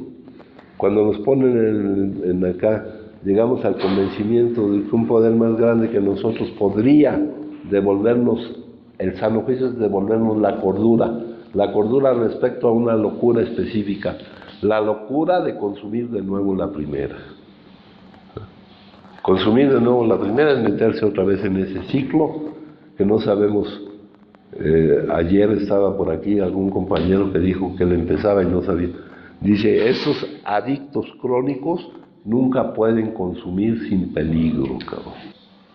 Cuando nos ponen en acá, llegamos al convencimiento de que un poder más grande que nosotros podría devolvernos el sano juicio, es devolvernos la cordura respecto a una locura específica, la locura de consumir de nuevo la primera. Consumir de nuevo la primera es meterse otra vez en ese ciclo que no sabemos. Ayer estaba por aquí algún compañero que dijo que él empezaba y no sabía. Dice: estos adictos crónicos nunca pueden consumir sin peligro, cabrón.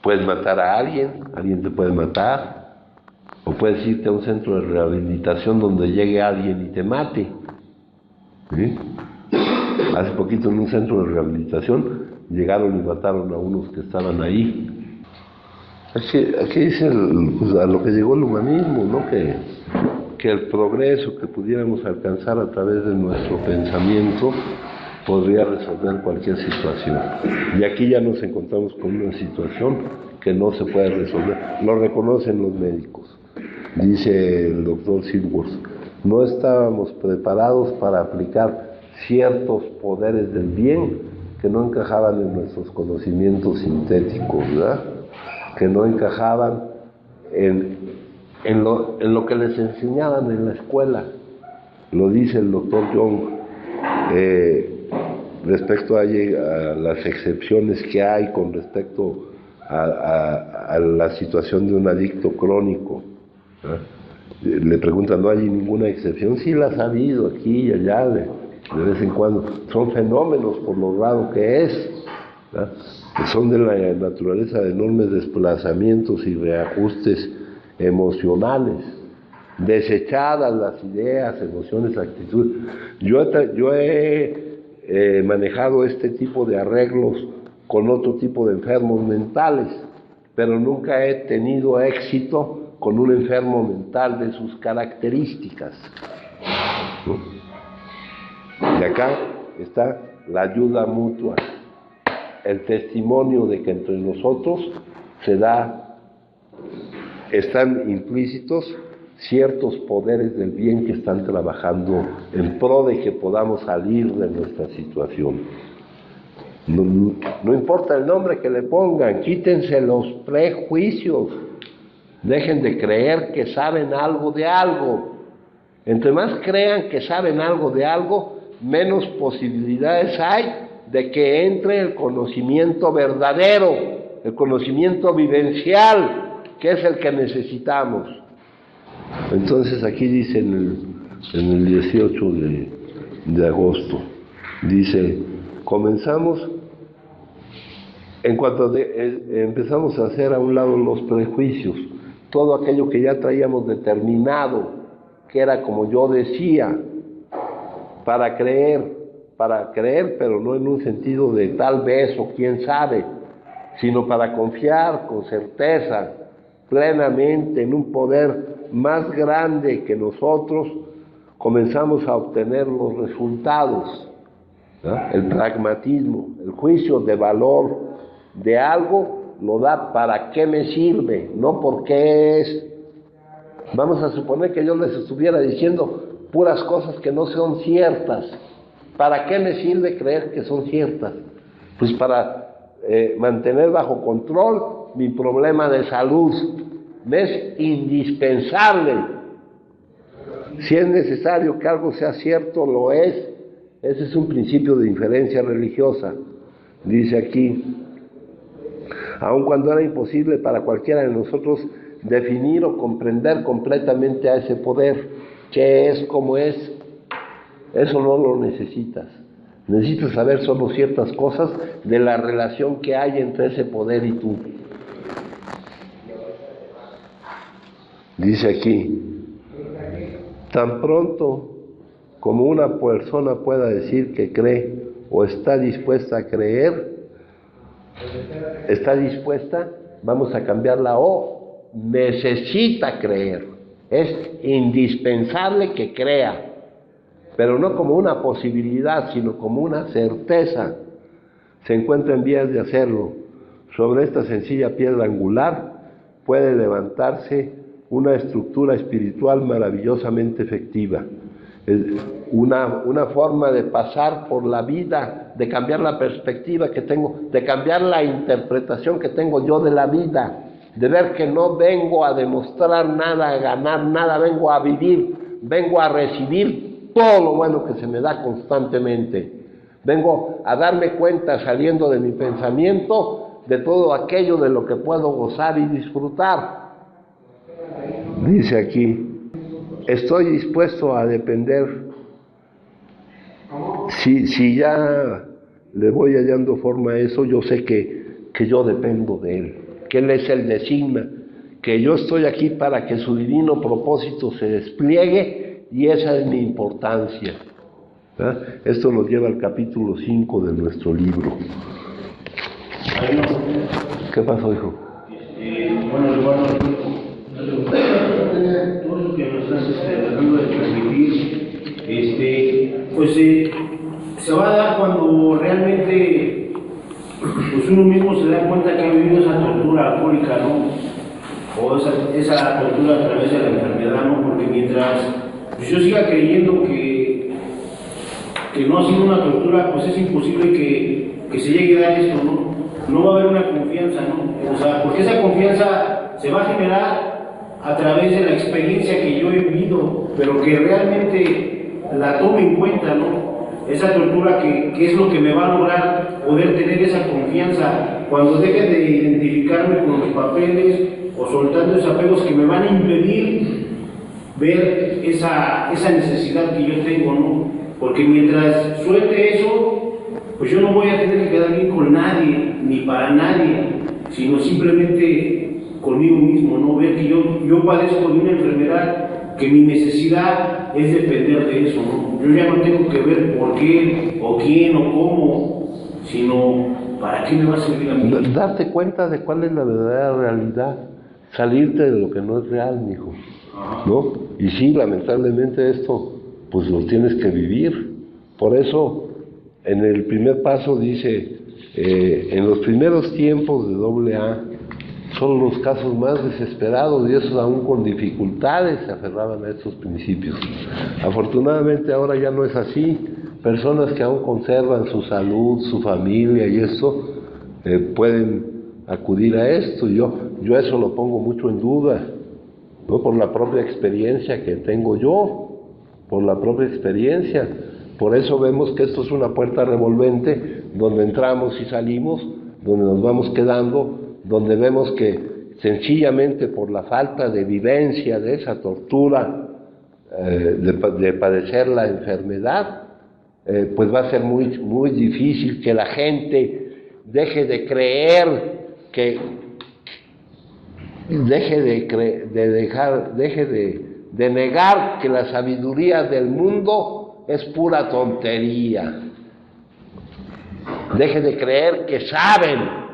Puedes matar a alguien te puede matar, o puedes irte a un centro de rehabilitación donde llegue alguien y te mate. ¿Sí? Hace poquito en un centro de rehabilitación llegaron y mataron a unos que estaban ahí. Aquí dice a lo que llegó el humanismo, ¿no? Que el progreso que pudiéramos alcanzar a través de nuestro pensamiento podría resolver cualquier situación. Y aquí ya nos encontramos con una situación que no se puede resolver. Lo reconocen los médicos. Dice el doctor Silworth: no estábamos preparados para aplicar ciertos poderes del bien que no encajaban en nuestros conocimientos sintéticos, ¿verdad? Que no encajaban en lo que les enseñaban en la escuela. Lo dice el doctor Young respecto a las excepciones que hay con respecto a la situación de un adicto crónico. Le preguntan: ¿no hay ninguna excepción? Sí, las ha habido aquí y allá de vez en cuando. Son fenómenos por lo raro que es, ¿verdad? son de la naturaleza de enormes desplazamientos y reajustes emocionales, desechadas las ideas, emociones, actitudes. Yo he manejado este tipo de arreglos con otro tipo de enfermos mentales, pero nunca he tenido éxito con un enfermo mental de sus características, ¿no? Y acá está la ayuda mutua, el testimonio de que entre nosotros están implícitos ciertos poderes del bien que están trabajando en pro de que podamos salir de nuestra situación. No importa el nombre que le pongan, quítense los prejuicios, dejen de creer que saben algo de algo. Entre más crean que saben algo de algo, menos posibilidades hay de que entre el conocimiento verdadero, el conocimiento vivencial, que es el que necesitamos. Entonces aquí dice en el 18 de agosto, dice, comenzamos, en cuanto empezamos a hacer a un lado los prejuicios, todo aquello que ya traíamos determinado, que era como yo decía, para creer, pero no en un sentido de tal vez o quién sabe, sino para confiar con certeza, plenamente en un poder más grande que nosotros, comenzamos a obtener los resultados, ¿no? El pragmatismo, el juicio de valor de algo lo da para qué me sirve, no por qué es. Vamos a suponer que yo les estuviera diciendo puras cosas que no son ciertas. ¿Para qué me sirve creer que son ciertas? Pues para mantener bajo control mi problema de salud. Me es indispensable. Si es necesario que algo sea cierto, lo es. Ese es un principio de inferencia religiosa. Dice aquí, aun cuando era imposible para cualquiera de nosotros definir o comprender completamente a ese poder, qué es, cómo es, eso no lo necesitas. Necesitas saber solo ciertas cosas de la relación que hay entre ese poder y tú. Dice aquí, tan pronto como una persona pueda decir que cree o está dispuesta a creer, está dispuesta, vamos a cambiar la O, necesita creer. Es indispensable que crea, pero no como una posibilidad, sino como una certeza. Se encuentra en vías de hacerlo. Sobre esta sencilla piedra angular puede levantarse una estructura espiritual maravillosamente efectiva. Una forma de pasar por la vida, de cambiar la perspectiva que tengo, de cambiar la interpretación que tengo yo de la vida, de ver que no vengo a demostrar nada, a ganar nada, vengo a vivir, vengo a recibir todo lo bueno que se me da constantemente. Vengo a darme cuenta, saliendo de mi pensamiento, de todo aquello de lo que puedo gozar y disfrutar. Dice aquí, estoy dispuesto a depender. Si ya le voy hallando forma a eso, yo sé que yo dependo de Él, que Él es el designa, que yo estoy aquí para que su divino propósito se despliegue, y esa es mi importancia. ¿Ah? Esto nos lleva al capítulo 5 de nuestro libro. ¿Qué pasó, hijo? Bueno, hermano, todo lo que nos estás tratando de transmitir, pues se va a dar cuando realmente pues uno mismo se da cuenta que ha vivido esa tortura alcohólica, ¿no? O esa tortura a través de la enfermedad, ¿no? Porque mientras pues yo siga creyendo que no ha sido una tortura, pues es imposible que se llegue a dar esto, ¿no? No va a haber una confianza, ¿no? O sea, porque esa confianza se va a generar a través de la experiencia que yo he vivido, pero que realmente la tome en cuenta, ¿no? Esa tortura que es lo que me va a lograr poder tener esa confianza cuando deje de identificarme con los papeles o soltando esos apegos que me van a impedir ver esa necesidad que yo tengo, ¿no? Porque mientras suelte eso, pues yo no voy a tener que quedar bien con nadie, ni para nadie, sino simplemente conmigo mismo, ¿no? Ver que yo padezco de una enfermedad, que mi necesidad es depender de eso, ¿no? Yo ya no tengo que ver por qué, o quién, o cómo, sino para qué me va a servir a mí. Darte cuenta de cuál es la verdadera realidad, salirte de lo que no es real, mijo, ¿no? Y sí, lamentablemente esto, pues lo tienes que vivir. Por eso, en el primer paso dice, en los primeros tiempos de AA, son los casos más desesperados y esos aún con dificultades se aferraban a estos principios. Afortunadamente ahora ya no es así. Personas que aún conservan su salud, su familia y eso, pueden acudir a esto. Yo eso lo pongo mucho en duda, ¿no? Por la propia experiencia que tengo yo, por la propia experiencia. Por eso vemos que esto es una puerta revolvente, donde entramos y salimos, donde nos vamos quedando, donde vemos que sencillamente por la falta de vivencia de esa tortura, de padecer la enfermedad, pues va a ser muy, muy difícil que la gente deje de creer, que deje de negar que la sabiduría del mundo es pura tontería. Deje de creer que saben.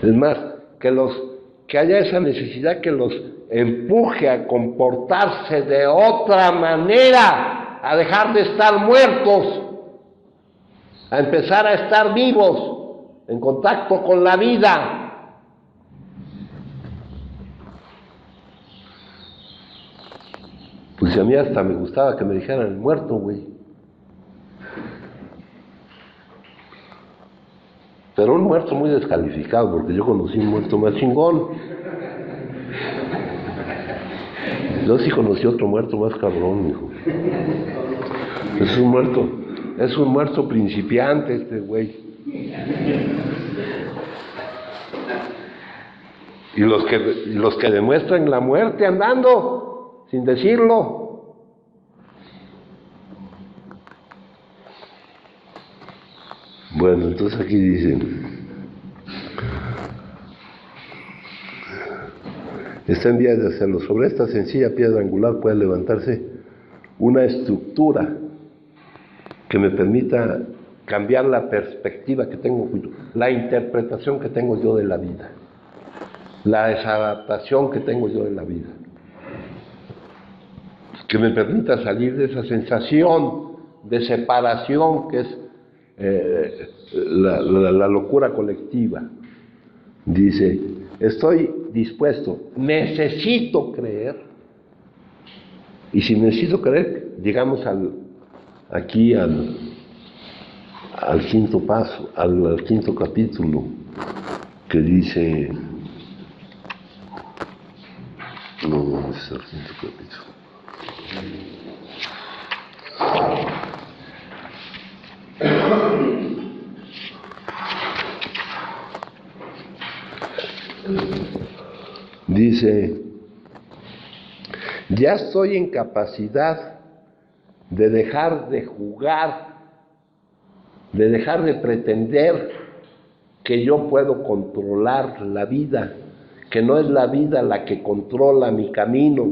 Es más, que haya esa necesidad que los empuje a comportarse de otra manera, a dejar de estar muertos, a empezar a estar vivos, en contacto con la vida. Pues a mí hasta me gustaba que me dijeran el muerto, güey. Pero un muerto muy descalificado, porque yo conocí un muerto más chingón. Yo sí conocí otro muerto más cabrón, hijo. Es un muerto principiante este güey. Y los que demuestran la muerte andando, sin decirlo. Bueno, entonces aquí dicen, está en vías de hacerlo. Sobre esta sencilla piedra angular puede levantarse una estructura que me permita cambiar la perspectiva que tengo, la interpretación que tengo yo de la vida, la desadaptación que tengo yo de la vida, que me permita salir de esa sensación de separación que es la locura colectiva. Dice, estoy dispuesto, necesito creer, y si necesito creer, llegamos aquí al quinto paso, al quinto capítulo, que dice, no es el quinto capítulo. Dice, ya estoy en capacidad de dejar de jugar, de dejar de pretender que yo puedo controlar la vida, que no es la vida la que controla mi camino,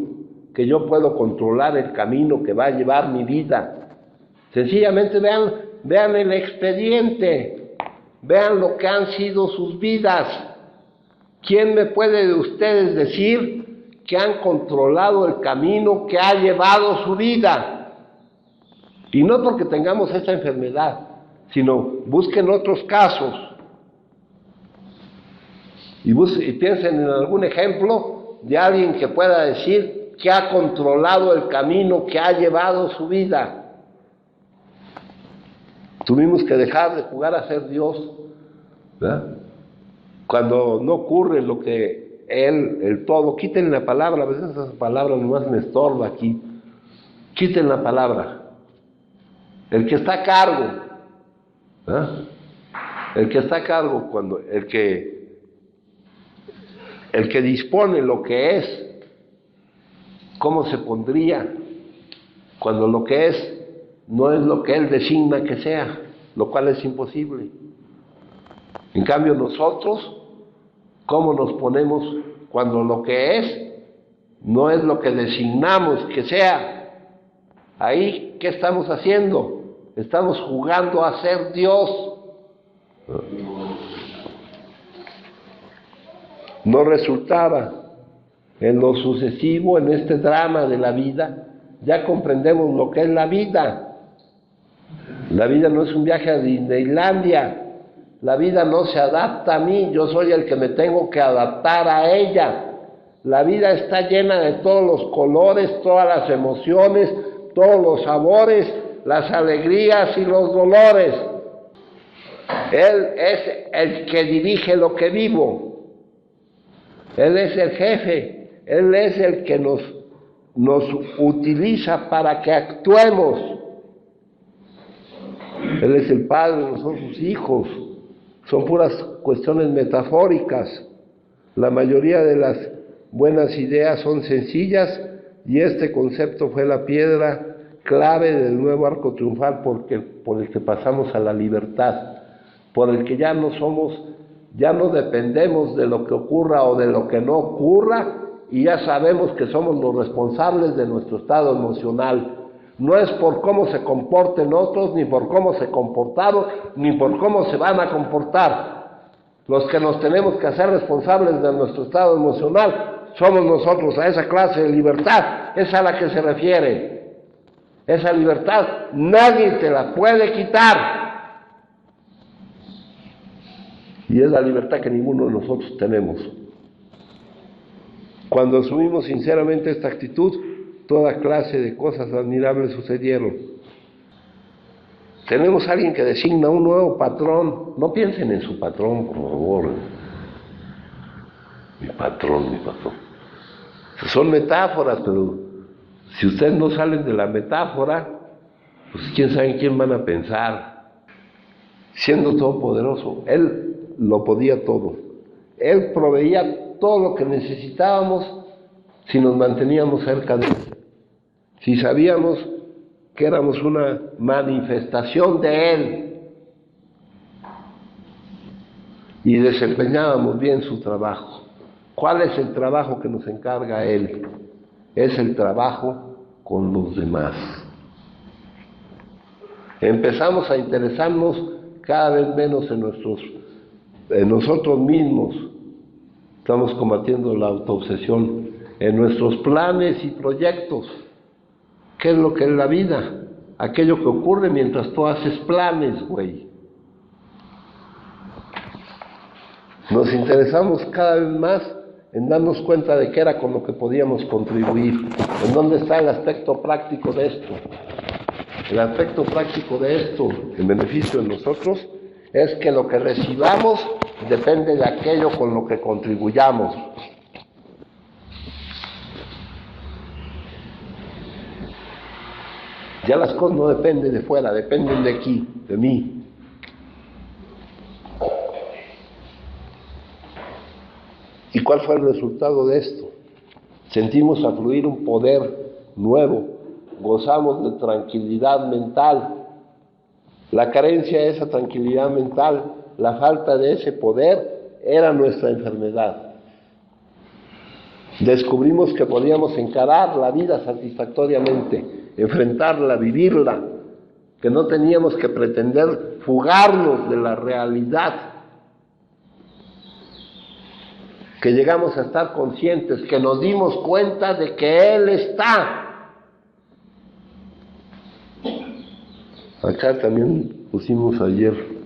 que yo puedo controlar el camino que va a llevar mi vida. Sencillamente vean el expediente, vean lo que han sido sus vidas. ¿Quién me puede de ustedes decir que han controlado el camino que ha llevado su vida? Y no porque tengamos esta enfermedad, sino busquen otros casos. Y piensen en algún ejemplo de alguien que pueda decir que ha controlado el camino que ha llevado su vida. Tuvimos que dejar de jugar a ser Dios, ¿verdad? Cuando no ocurre lo que el todo, quiten la palabra, a veces esa palabra nomás me estorba aquí, quiten la palabra, el que está a cargo, ¿eh? El que está a cargo, cuando el que dispone lo que es, ¿cómo se pondría? Cuando lo que es no es lo que Él designa que sea, lo cual es imposible. En cambio nosotros, ¿cómo nos ponemos cuando lo que es no es lo que designamos que sea? Ahí, ¿qué estamos haciendo? Estamos jugando a ser Dios. No resultaba. En lo sucesivo, en este drama de la vida, ya comprendemos lo que es la vida. La vida no es un viaje a Disneylandia. La vida no se adapta a mí, yo soy el que me tengo que adaptar a ella. La vida está llena de todos los colores, todas las emociones, todos los sabores, las alegrías y los dolores. Él es el que dirige lo que vivo. Él es el jefe. Él es el que nos utiliza para que actuemos. Él es el Padre, nosotros sus hijos. Son puras cuestiones metafóricas. La mayoría de las buenas ideas son sencillas y este concepto fue la piedra clave del nuevo arco triunfal por el que pasamos a la libertad, por el que ya no dependemos de lo que ocurra o de lo que no ocurra, y ya sabemos que somos los responsables de nuestro estado emocional. No es por cómo se comporten otros, ni por cómo se comportaron, ni por cómo se van a comportar. Los que nos tenemos que hacer responsables de nuestro estado emocional somos nosotros. A esa clase de libertad es a la que se refiere. Esa libertad nadie te la puede quitar. Y es la libertad que ninguno de nosotros tenemos. Cuando asumimos sinceramente esta actitud, toda clase de cosas admirables sucedieron. Tenemos a alguien que designa un nuevo patrón. No piensen en su patrón, por favor. Mi patrón. Son metáforas, pero si ustedes no salen de la metáfora, pues quién sabe en quién van a pensar. Siendo todopoderoso, Él lo podía todo. Él proveía todo lo que necesitábamos si nos manteníamos cerca de Él. Si sabíamos que éramos una manifestación de Él y desempeñábamos bien su trabajo. ¿Cuál es el trabajo que nos encarga Él? Es el trabajo con los demás. Empezamos a interesarnos cada vez menos en nosotros mismos. Estamos combatiendo la autoobsesión en nuestros planes y proyectos. ¿Qué es lo que es la vida? Aquello que ocurre mientras tú haces planes, güey. Nos interesamos cada vez más en darnos cuenta de qué era con lo que podíamos contribuir. ¿En dónde está el aspecto práctico de esto? El aspecto práctico de esto, en beneficio de nosotros, es que lo que recibamos depende de aquello con lo que contribuyamos. Ya las cosas no dependen de fuera, dependen de aquí, de mí. ¿Y cuál fue el resultado de esto? Sentimos afluir un poder nuevo, gozamos de tranquilidad mental. La carencia de esa tranquilidad mental, la falta de ese poder, era nuestra enfermedad. Descubrimos que podíamos encarar la vida satisfactoriamente, enfrentarla, vivirla, que no teníamos que pretender fugarnos de la realidad, que llegamos a estar conscientes, que nos dimos cuenta de que Él está. Acá también pusimos ayer,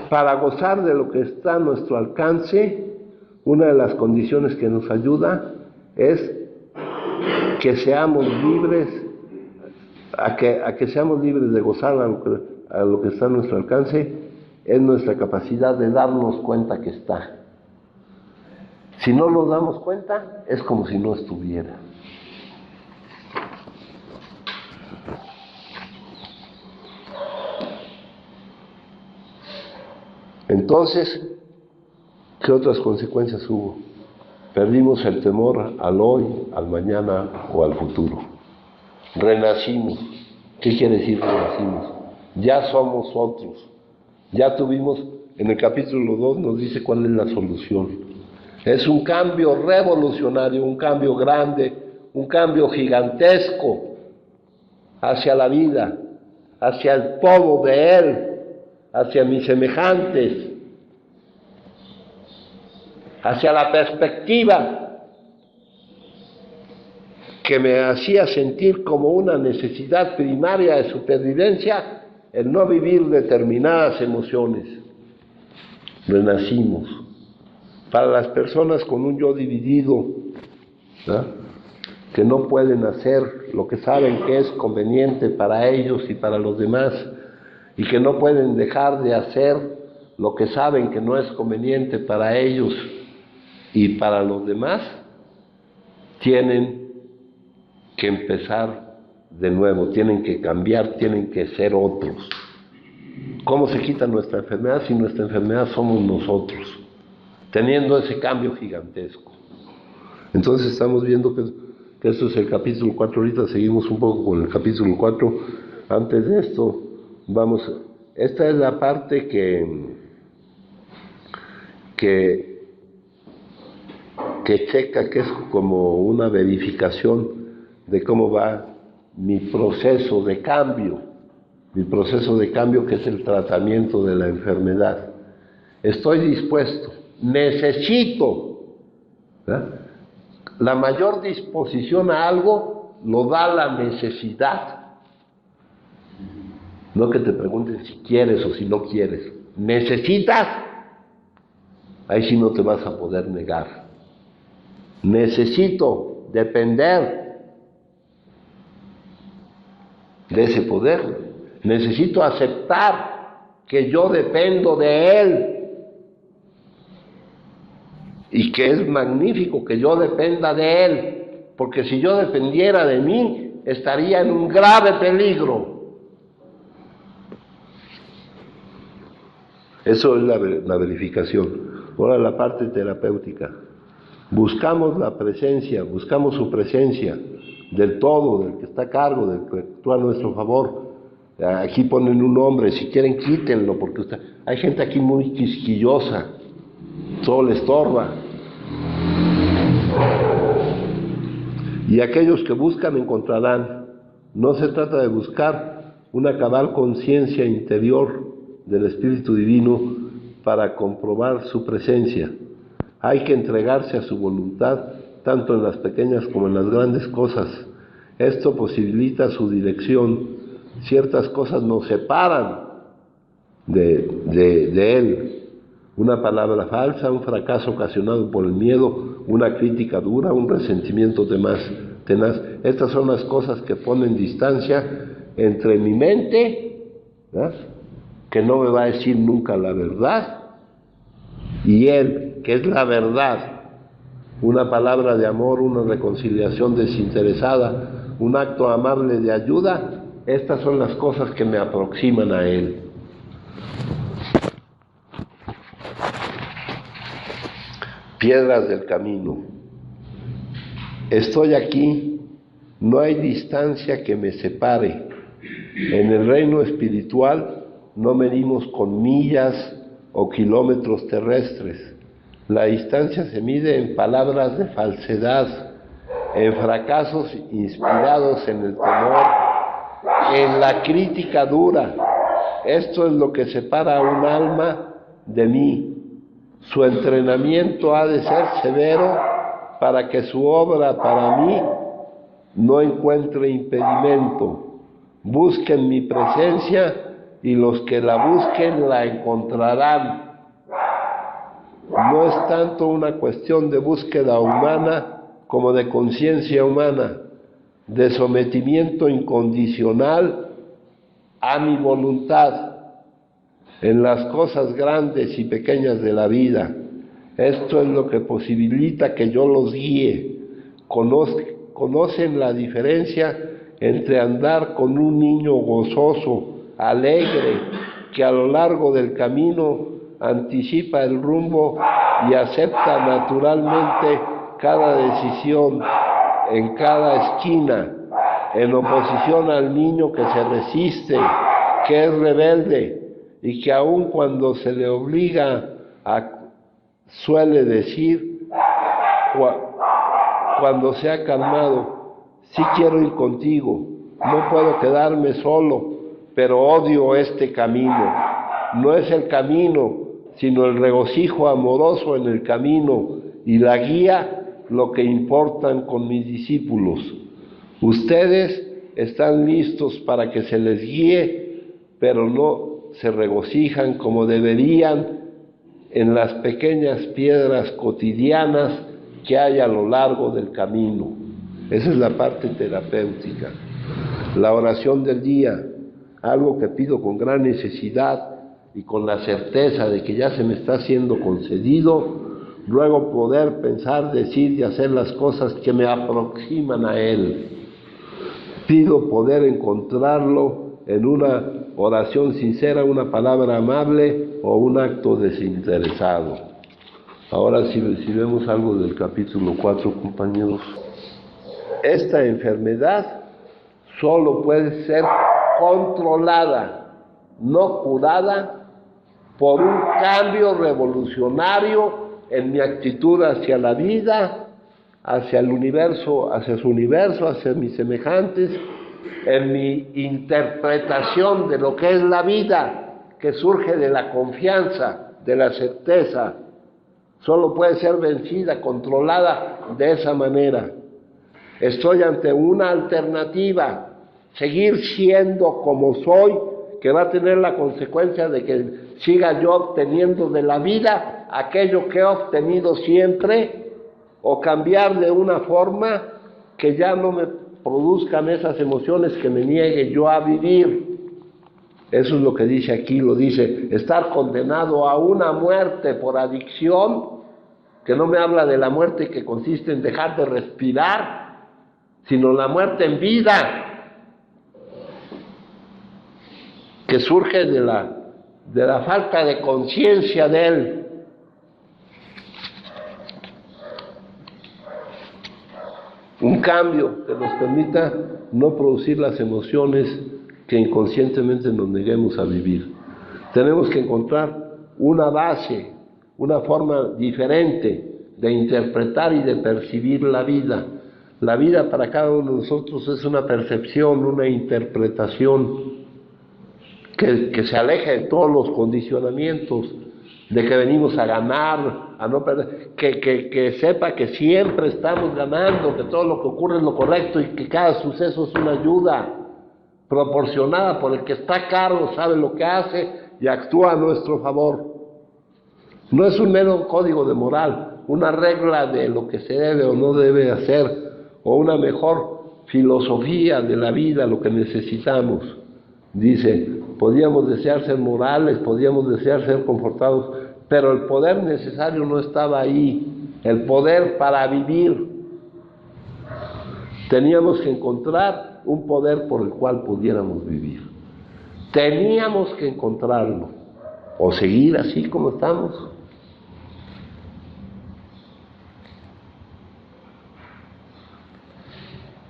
para gozar de lo que está a nuestro alcance, una de las condiciones que nos ayuda es que seamos libres, a que seamos libres de gozar a lo que está a nuestro alcance, es nuestra capacidad de darnos cuenta que está. Si no nos damos cuenta, es como si no estuviera. Entonces, ¿qué otras consecuencias hubo? Perdimos el temor al hoy, al mañana o al futuro. Renacimos. ¿Qué quiere decir renacimos? Ya somos otros. Ya tuvimos, en el capítulo 2 nos dice cuál es la solución. Es un cambio revolucionario, un cambio grande, un cambio gigantesco hacia la vida, hacia el todo de Él, hacia mis semejantes, hacia la perspectiva que me hacía sentir como una necesidad primaria de supervivencia el no vivir determinadas emociones. Renacimos. Para las personas con un yo dividido, ¿no?, que no pueden hacer lo que saben que es conveniente para ellos y para los demás, y que no pueden dejar de hacer lo que saben que no es conveniente para ellos y para los demás, tienen que empezar de nuevo, tienen que cambiar, tienen que ser otros. ¿Cómo se quita nuestra enfermedad si nuestra enfermedad somos nosotros? Teniendo ese cambio gigantesco. Entonces estamos viendo que esto es el capítulo 4, ahorita seguimos un poco con el capítulo 4. Antes de esto, esta es la parte que checa, que es como una verificación de cómo va mi proceso de cambio que es el tratamiento de la enfermedad. Estoy dispuesto, necesito, ¿verdad? La mayor disposición a algo lo da la necesidad. No que te pregunten si quieres o si no quieres. ¿Necesitas? Ahí sí no te vas a poder negar. Necesito depender de ese poder. Necesito aceptar que yo dependo de Él. Y que es magnífico que yo dependa de Él, porque si yo dependiera de mí, estaría en un grave peligro. Eso es la verificación. Ahora la parte terapéutica. Buscamos la presencia, buscamos su presencia del todo, del que está a cargo, del que actúa a nuestro favor. Aquí ponen un nombre, si quieren quítenlo, porque hay gente aquí muy quisquillosa, todo le estorba. Y aquellos que buscan encontrarán. No se trata de buscar una cabal conciencia interior del Espíritu Divino para comprobar su presencia. Hay que entregarse a su voluntad, tanto en las pequeñas como en las grandes cosas. Esto posibilita su dirección. Ciertas cosas nos separan de Él. Una palabra falsa, un fracaso ocasionado por el miedo, una crítica dura, un resentimiento tenaz. Estas son las cosas que ponen distancia entre mi mente, ¿verdad?, que no me va a decir nunca la verdad, y Él, que es la verdad. Una palabra de amor, una reconciliación desinteresada, un acto amable de ayuda. Estas son las cosas que me aproximan a Él. Piedras del camino. Estoy aquí, no hay distancia que me separe. En el reino espiritual no medimos con millas o kilómetros terrestres. La distancia se mide en palabras de falsedad, en fracasos inspirados en el temor, en la crítica dura. Esto es lo que separa a un alma de mí. Su entrenamiento ha de ser severo para que su obra para mí no encuentre impedimento. Busquen mi presencia y los que la busquen la encontrarán. No es tanto una cuestión de búsqueda humana como de conciencia humana, de sometimiento incondicional a mi voluntad en las cosas grandes y pequeñas de la vida. Esto es lo que posibilita que yo los guíe. Conocen la diferencia entre andar con un niño gozoso, alegre, que a lo largo del camino anticipa el rumbo y acepta naturalmente cada decisión, en cada esquina, en oposición al niño que se resiste, que es rebelde y que aun cuando se le obliga suele decir, cuando se ha calmado, sí quiero ir contigo, no puedo quedarme solo, pero odio este camino. No es el camino, sino el regocijo amoroso en el camino y la guía lo que importan con mis discípulos. Ustedes están listos para que se les guíe, pero no se regocijan como deberían en las pequeñas piedras cotidianas que hay a lo largo del camino. Esa es la parte terapéutica. La oración del día, algo que pido con gran necesidad y con la certeza de que ya se me está siendo concedido, luego poder pensar, decir y hacer las cosas que me aproximan a Él. Pido poder encontrarlo en una oración sincera, una palabra amable o un acto desinteresado. Ahora si vemos algo del capítulo 4, compañeros. Esta enfermedad solo puede ser controlada, no curada, por un cambio revolucionario en mi actitud hacia la vida, hacia el universo, hacia su universo, hacia mis semejantes, en mi interpretación de lo que es la vida, que surge de la confianza, de la certeza. Solo puede ser vencida, controlada de esa manera. Estoy ante una alternativa, seguir siendo como soy, que va a tener la consecuencia de que siga yo obteniendo de la vida aquello que he obtenido siempre, o cambiar de una forma que ya no me produzcan esas emociones que me niegue yo a vivir. Eso es lo que dice aquí, lo dice, estar condenado a una muerte por adicción, que no me habla de la muerte que consiste en dejar de respirar, sino la muerte en vida, que surge de la falta de conciencia de Él. Un cambio que nos permita no producir las emociones que inconscientemente nos neguemos a vivir. Tenemos que encontrar una base, una forma diferente de interpretar y de percibir la vida. La vida para cada uno de nosotros es una percepción, una interpretación que se aleja de todos los condicionamientos, de que venimos a ganar, a no perder, que sepa que siempre estamos ganando, que todo lo que ocurre es lo correcto y que cada suceso es una ayuda proporcionada por el que está a cargo, sabe lo que hace y actúa a nuestro favor. No es un mero código de moral, una regla de lo que se debe o no debe hacer, o una mejor filosofía de la vida, lo que necesitamos. Dice, podíamos desear ser morales, podíamos desear ser confortados, pero el poder necesario no estaba ahí, el poder para vivir. Teníamos que encontrar un poder por el cual pudiéramos vivir. Teníamos que encontrarlo, o seguir así como estamos.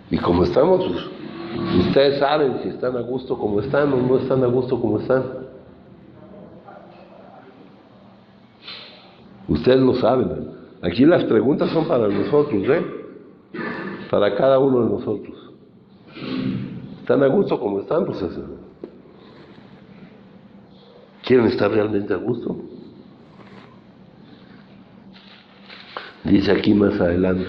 Y como estamos, pues, ustedes saben si están a gusto como están o no están a gusto como están. Ustedes lo saben. Aquí las preguntas son para nosotros, para cada uno de nosotros. ¿Están a gusto como están? Pues eso. ¿Quieren estar realmente a gusto? Dice aquí más adelante,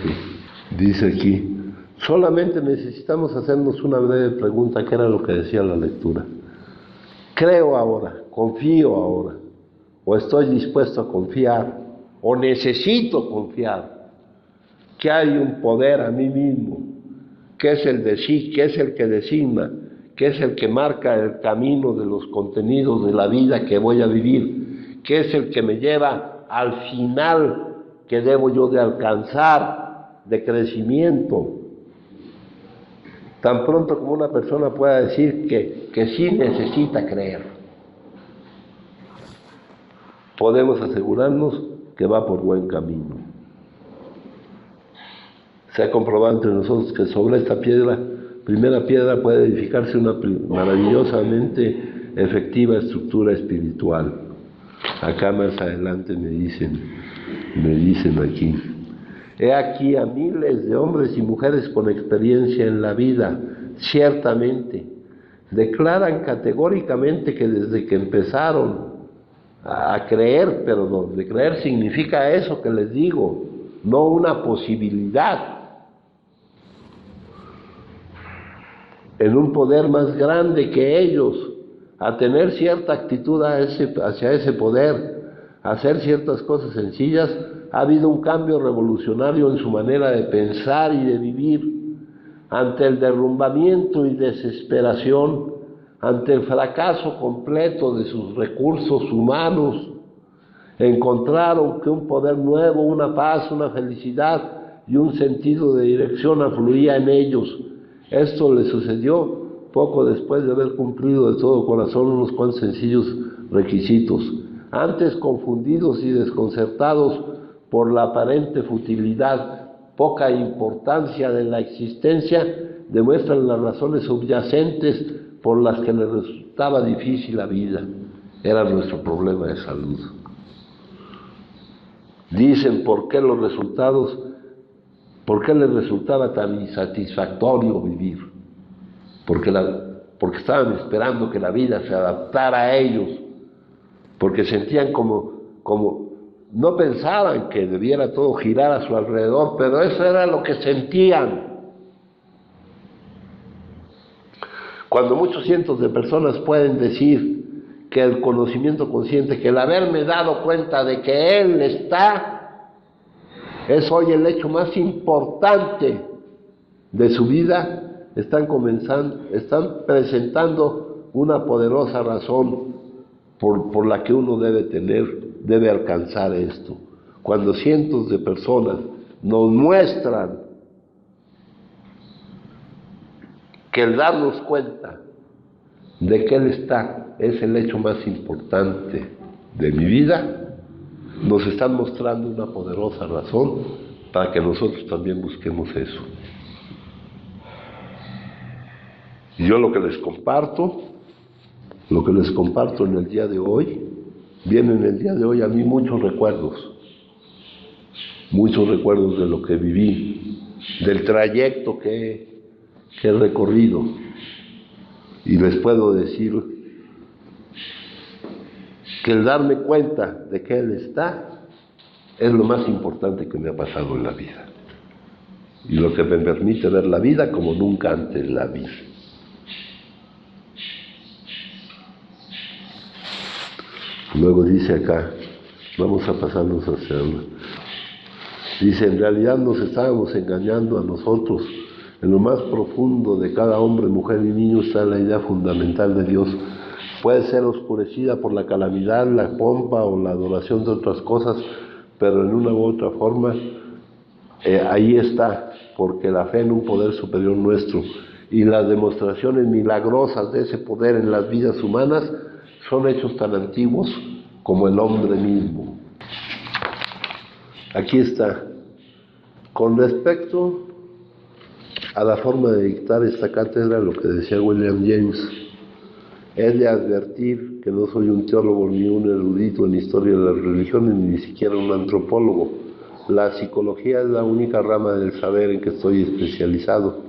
dice aquí, solamente necesitamos hacernos una breve pregunta, que era lo que decía la lectura. ¿Creo ahora, confío ahora, o estoy dispuesto a confiar, o necesito confiar que hay un poder a mí mismo, que es el de sí, que es el que designa, que es el que marca el camino de los contenidos de la vida que voy a vivir, que es el que me lleva al final que debo yo de alcanzar de crecimiento? Tan pronto como una persona pueda decir que sí necesita creer, podemos asegurarnos que va por buen camino. Se ha comprobado entre nosotros que sobre esta primera piedra, puede edificarse una maravillosamente efectiva estructura espiritual. Acá más adelante me dicen aquí: he aquí a miles de hombres y mujeres con experiencia en la vida, ciertamente, declaran categóricamente que desde que empezaron a creer, pero no, de creer significa eso que les digo, no una posibilidad, en un poder más grande que ellos, a tener cierta actitud hacia ese poder, a hacer ciertas cosas sencillas. Ha habido un cambio revolucionario en su manera de pensar y de vivir. Ante el derrumbamiento y desesperación, ante el fracaso completo de sus recursos humanos, encontraron que un poder nuevo, una paz, una felicidad y un sentido de dirección afluía en ellos. Esto les sucedió poco después de haber cumplido de todo corazón unos cuantos sencillos requisitos. Antes confundidos y desconcertados por la aparente futilidad, poca importancia de la existencia, demuestran las razones subyacentes por las que les resultaba difícil la vida. Era nuestro problema de salud. Dicen por qué les resultaba tan insatisfactorio vivir. Porque estaban esperando que la vida se adaptara a ellos, porque sentían como no pensaban que debiera todo girar a su alrededor, pero eso era lo que sentían. Cuando muchos cientos de personas pueden decir que el conocimiento consciente, que el haberme dado cuenta de que Él está, es hoy el hecho más importante de su vida, están presentando una poderosa razón por la que uno debe alcanzar esto. Cuando cientos de personas nos muestran que el darnos cuenta de que Él está es el hecho más importante de mi vida, nos están mostrando una poderosa razón para que nosotros también busquemos eso. Y yo lo que les comparto en el día de hoy, vienen en el día de hoy a mí muchos recuerdos de lo que viví, del trayecto que he recorrido, y les puedo decir que el darme cuenta de que Él está es lo más importante que me ha pasado en la vida, y lo que me permite ver la vida como nunca antes la vi. Luego dice acá, vamos a pasarnos hacia dice: en realidad nos estábamos engañando a nosotros. En lo más profundo de cada hombre, mujer y niño está la idea fundamental de Dios. Puede ser oscurecida por la calamidad, la pompa o la adoración de otras cosas, pero en una u otra forma ahí está, porque la fe en un poder superior nuestro y las demostraciones milagrosas de ese poder en las vidas humanas son hechos tan antiguos como el hombre mismo. Aquí está. Con respecto a la forma de dictar esta cátedra, lo que decía William James, es de advertir que no soy un teólogo ni un erudito en historia de las religiones, ni siquiera un antropólogo. La psicología es la única rama del saber en que estoy especializado,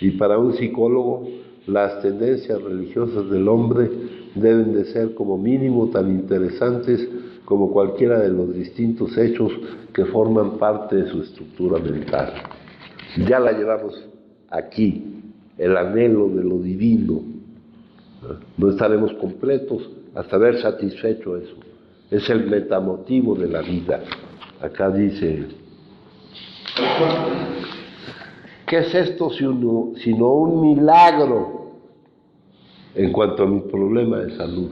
y para un psicólogo las tendencias religiosas del hombre deben de ser como mínimo tan interesantes como cualquiera de los distintos hechos que forman parte de su estructura mental. Ya la llevamos aquí, el anhelo de lo divino. No estaremos completos hasta haber satisfecho eso. Es el metamotivo de la vida. Acá dice: ¿qué es esto sino un milagro en cuanto a mi problema de salud?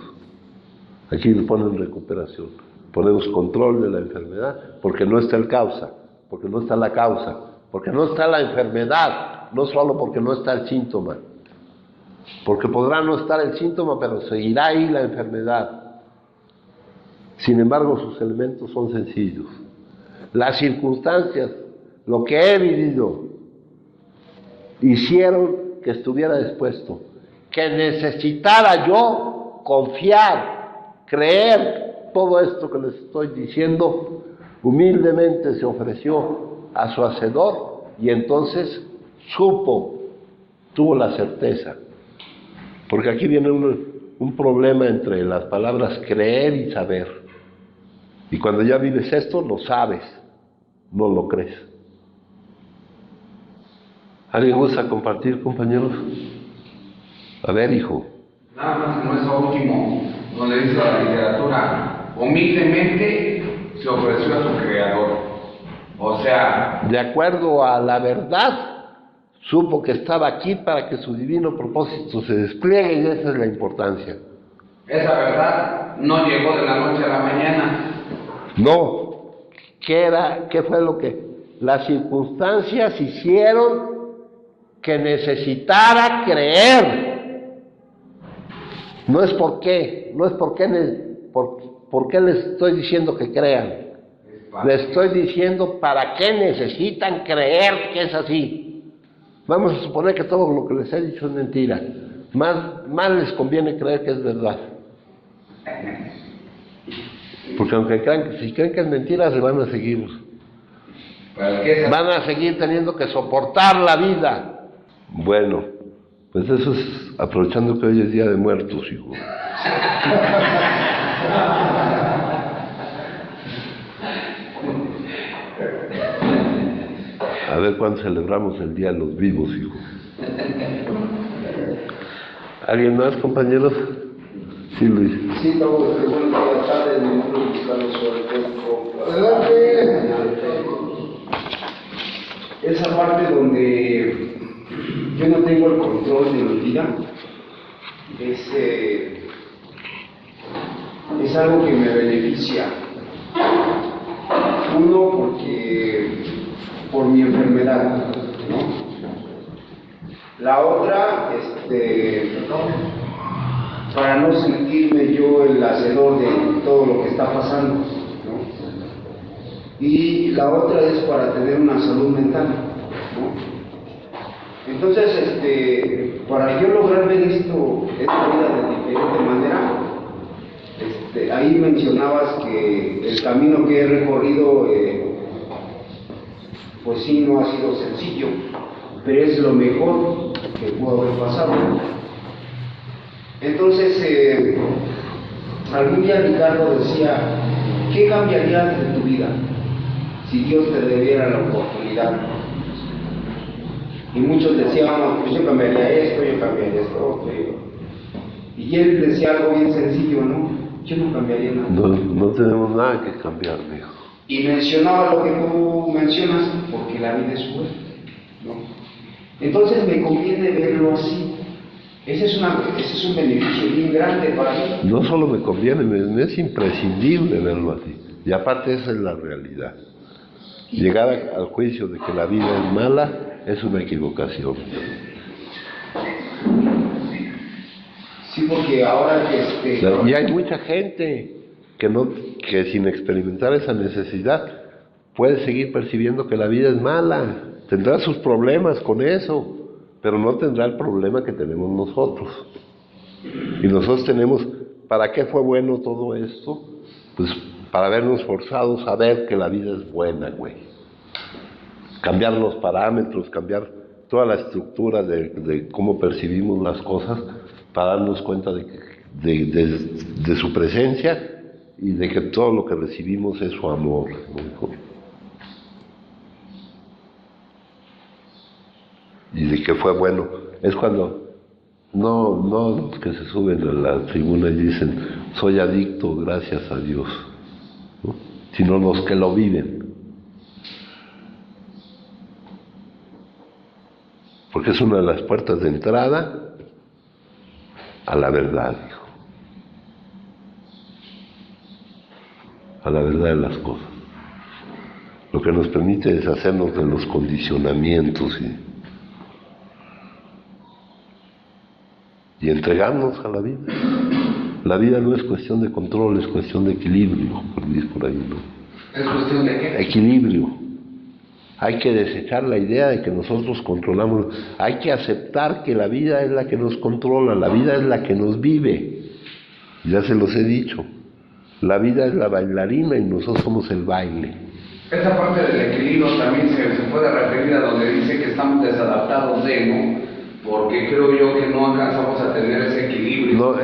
Aquí le ponen recuperación, ponemos control de la enfermedad, porque no está el causa, porque no está la causa, porque no está la enfermedad, no solo porque no está el síntoma, porque podrá no estar el síntoma, pero seguirá ahí la enfermedad. Sin embargo, sus elementos son sencillos. Las circunstancias, lo que he vivido, hicieron que estuviera dispuesto, que necesitara yo confiar, creer, todo esto que les estoy diciendo, humildemente se ofreció a su hacedor y entonces supo, tuvo la certeza. Porque aquí viene un problema entre las palabras creer y saber. Y cuando ya vives esto, lo sabes, no lo crees. ¿Alguien gusta compartir, compañeros? A ver, hijo. Nada más en eso último, donde dice la literatura, humildemente se ofreció a su creador. O sea, de acuerdo a la verdad, supo que estaba aquí para que su divino propósito se despliegue y esa es la importancia. Esa verdad no llegó de la noche a la mañana. No, ¿qué fue lo que? Las circunstancias hicieron que necesitara creer. No es por qué les estoy diciendo que crean. Les estoy diciendo para qué necesitan creer que es así. Vamos a suponer que todo lo que les he dicho es mentira. Más les conviene creer que es verdad. Porque aunque si creen que es mentira, se van a seguir. Van a seguir teniendo que soportar la vida. Bueno, pues eso es aprovechando que hoy es Día de Muertos, hijo. A ver cuándo celebramos el Día de los Vivos, hijo. ¿Alguien más, compañeros? Sí, Luis. Sí, estamos de buenas tardes, mi nombre es Carlos Suárez. Adelante. Esa parte donde yo no tengo el control de mi vida es algo que me beneficia. Uno, porque por mi enfermedad, ¿no? La otra, para no sentirme yo el hacedor de todo lo que está pasando, ¿no? Y la otra es para tener una salud mental, ¿no? Entonces, para yo lograr ver esta vida de diferente manera, ahí mencionabas que el camino que he recorrido, pues sí, no ha sido sencillo, pero es lo mejor que pudo haber pasado. Entonces, algún día Ricardo decía, ¿qué cambiarías de tu vida si Dios te diera la oportunidad? Y muchos decíamos, pues yo cambiaría esto, yo cambiaría esto, otro. Y él decía algo bien sencillo, ¿no? Yo no cambiaría nada. No tenemos nada que cambiar, hijo. Y mencionaba lo que tú mencionas, porque la vida es buena, ¿no? Entonces me conviene verlo así. Ese es un beneficio bien grande para mí. No solo me conviene, me es imprescindible verlo así. Y aparte esa es la realidad. Llegar al juicio de que la vida es mala es una equivocación. Sí, porque ahora que Y hay mucha gente que sin experimentar esa necesidad puede seguir percibiendo que la vida es mala. Tendrá sus problemas con eso, pero no tendrá el problema que tenemos nosotros. Y nosotros tenemos, ¿para qué fue bueno todo esto? Pues para vernos forzados a ver que la vida es buena, güey. Cambiar los parámetros, cambiar toda la estructura de cómo percibimos las cosas, para darnos cuenta de su presencia y de que todo lo que recibimos es su amor, ¿no? Y de que fue bueno. Es cuando no los que se suben a la tribuna y dicen soy adicto gracias a Dios, ¿no? Sino los que lo viven. Porque es una de las puertas de entrada a la verdad, hijo. A la verdad de las cosas. Lo que nos permite deshacernos de los condicionamientos y entregarnos a la vida. La vida no es cuestión de control, es cuestión de equilibrio, por ahí, ¿no? ¿Es cuestión de qué? Equilibrio. Hay que desechar la idea de que nosotros controlamos. Hay que aceptar que la vida es la que nos controla, la vida es la que nos vive. Ya se los he dicho. La vida es la bailarina y nosotros somos el baile. Esa parte del equilibrio también se puede referir a donde dice que estamos desadaptados de, ¿no? Porque creo yo que no alcanzamos a tener ese equilibrio. No,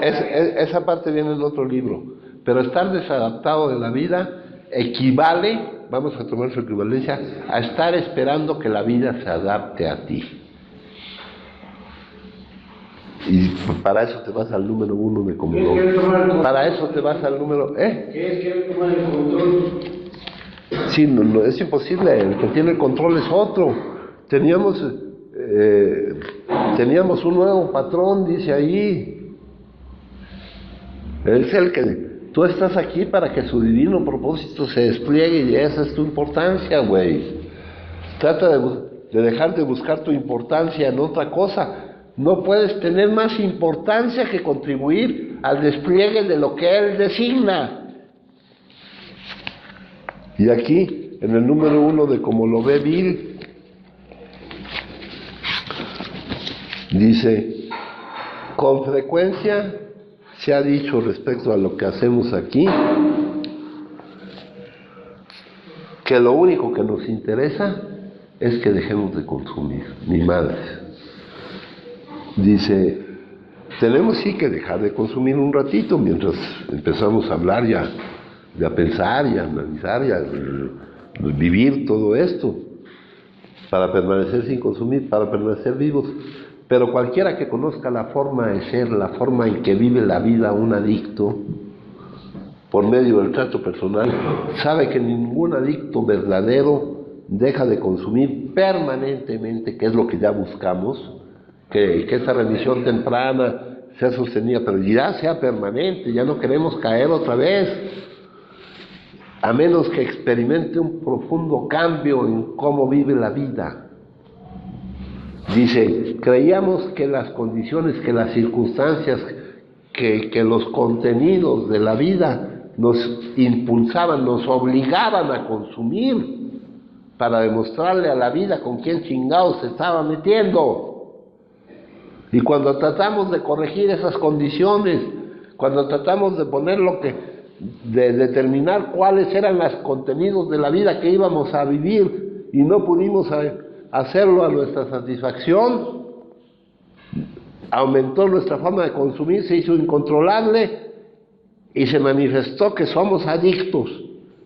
esa parte viene en otro libro. Pero estar desadaptado de la vida equivale, vamos a tomar su equivalencia, a estar esperando que la vida se adapte a ti. Y para eso te vas al número 1 de Komolov. Para eso te vas al número... ¿Qué es querer tomar el control? Sí, no, es imposible. El que tiene el control es otro. Teníamos un nuevo patrón, dice ahí. Es el que... Tú estás aquí para que su divino propósito se despliegue y esa es tu importancia, güey. Trata de dejar de buscar tu importancia en otra cosa. No puedes tener más importancia que contribuir al despliegue de lo que Él designa. Y aquí, en el número 1 de Como lo ve Bill, dice, con frecuencia se ha dicho respecto a lo que hacemos aquí, que lo único que nos interesa es que dejemos de consumir, ni madres. Dice, tenemos sí que dejar de consumir un ratito mientras empezamos a hablar ya, a pensar y a analizar y a vivir todo esto, para permanecer sin consumir, para permanecer vivos. Pero cualquiera que conozca la forma de ser, la forma en que vive la vida un adicto, por medio del trato personal, sabe que ningún adicto verdadero deja de consumir permanentemente, que es lo que ya buscamos, que esa remisión temprana sea sostenida, pero ya sea permanente, ya no queremos caer otra vez, a menos que experimente un profundo cambio en cómo vive la vida. Dice, creíamos que las condiciones, que las circunstancias, que los contenidos de la vida nos impulsaban, nos obligaban a consumir para demostrarle a la vida con quién chingados se estaba metiendo. Y cuando tratamos de corregir esas condiciones, cuando tratamos de poner de determinar cuáles eran los contenidos de la vida que íbamos a vivir y no pudimos hacerlo a nuestra satisfacción, aumentó nuestra forma de consumir, se hizo incontrolable y se manifestó que somos adictos.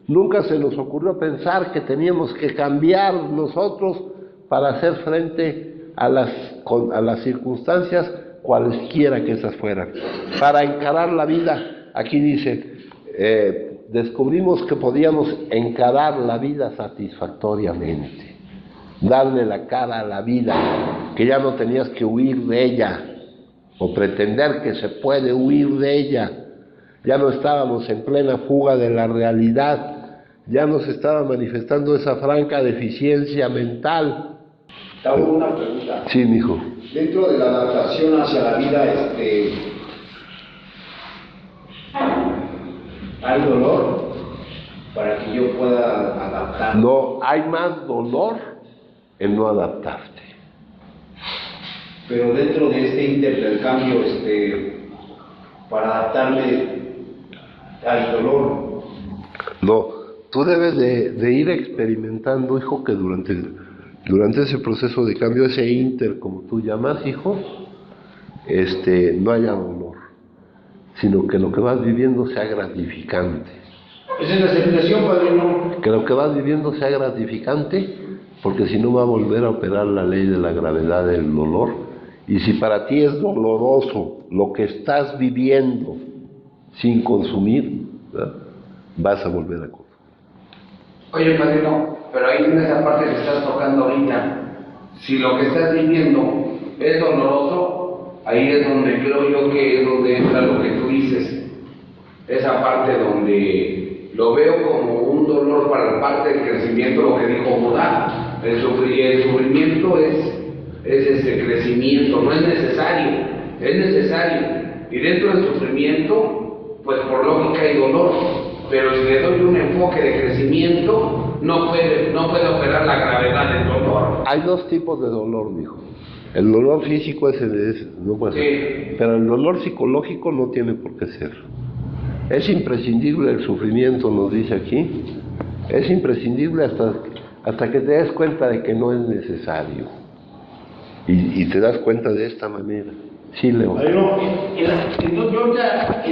Nunca se nos ocurrió pensar que teníamos que cambiar nosotros para hacer frente a las circunstancias, cualesquiera que esas fueran. Para encarar la vida, aquí dice, descubrimos que podíamos encarar la vida satisfactoriamente, darle la cara a la vida, que ya no tenías que huir de ella, o pretender que se puede huir de ella. Ya no estábamos en plena fuga de la realidad, ya nos estaba manifestando esa franca deficiencia mental. Te hago una pregunta. Sí, mijo. Dentro de la adaptación hacia la vida, ¿hay dolor para que yo pueda adaptarme? No, hay más dolor en no adaptarte. Pero dentro de este intercambio, para adaptarme, hay dolor. No, tú debes de ir experimentando, hijo, que durante ese proceso de cambio, ese como tú llamas, hijo, no haya dolor, sino que lo que vas viviendo sea gratificante. Esa es la aceptación, padrino. Que lo que vas viviendo sea gratificante, porque si no va a volver a operar la ley de la gravedad del dolor. Y si para ti es doloroso lo que estás viviendo sin consumir, ¿verdad?, vas a volver a consumir. Oye, padrino, pero ahí en esa parte que estás tocando ahorita, si lo que estás viviendo es doloroso, ahí es donde creo yo que es donde entra lo que tú dices, esa parte donde lo veo como un dolor para la parte del crecimiento, lo que dijo Buda, el sufrimiento es ese crecimiento, no es necesario, es necesario, y dentro del sufrimiento, pues por lógica hay dolor. pero si le doy un enfoque de crecimiento, no puede operar la gravedad del dolor. Hay dos tipos de dolor, mijo. El dolor físico no puede ser, pero el dolor psicológico no tiene por qué ser. Es imprescindible el sufrimiento, nos dice aquí. Es imprescindible hasta que te des cuenta de que no es necesario. Y te das cuenta de esta manera. Sí, Leo. Bueno, entonces yo ahorita,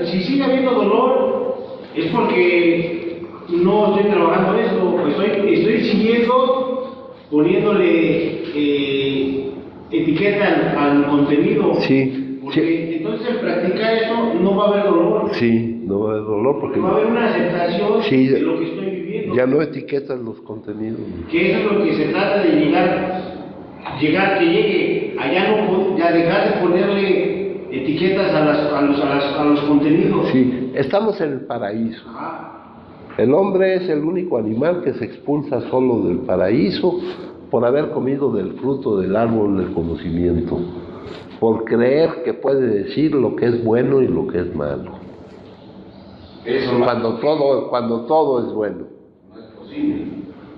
si sigue habiendo dolor, es porque no estoy trabajando esto, estoy siguiendo poniéndole etiqueta al contenido. Sí. Porque Sí. entonces al practicar eso no va a haber dolor. Sí, no va a haber dolor porque va a haber una aceptación sí, de lo que estoy viviendo. Ya no etiquetas los contenidos. Que eso es lo que se trata de llegar que llegue, allá no, ya dejar de ponerle etiquetas a los contenidos. Sí, estamos en el paraíso. El hombre es el único animal que se expulsa solo del paraíso por haber comido del fruto del árbol del conocimiento, por creer que puede decir lo que es bueno y lo que es malo. Eso Cuando todo es bueno. no es posible.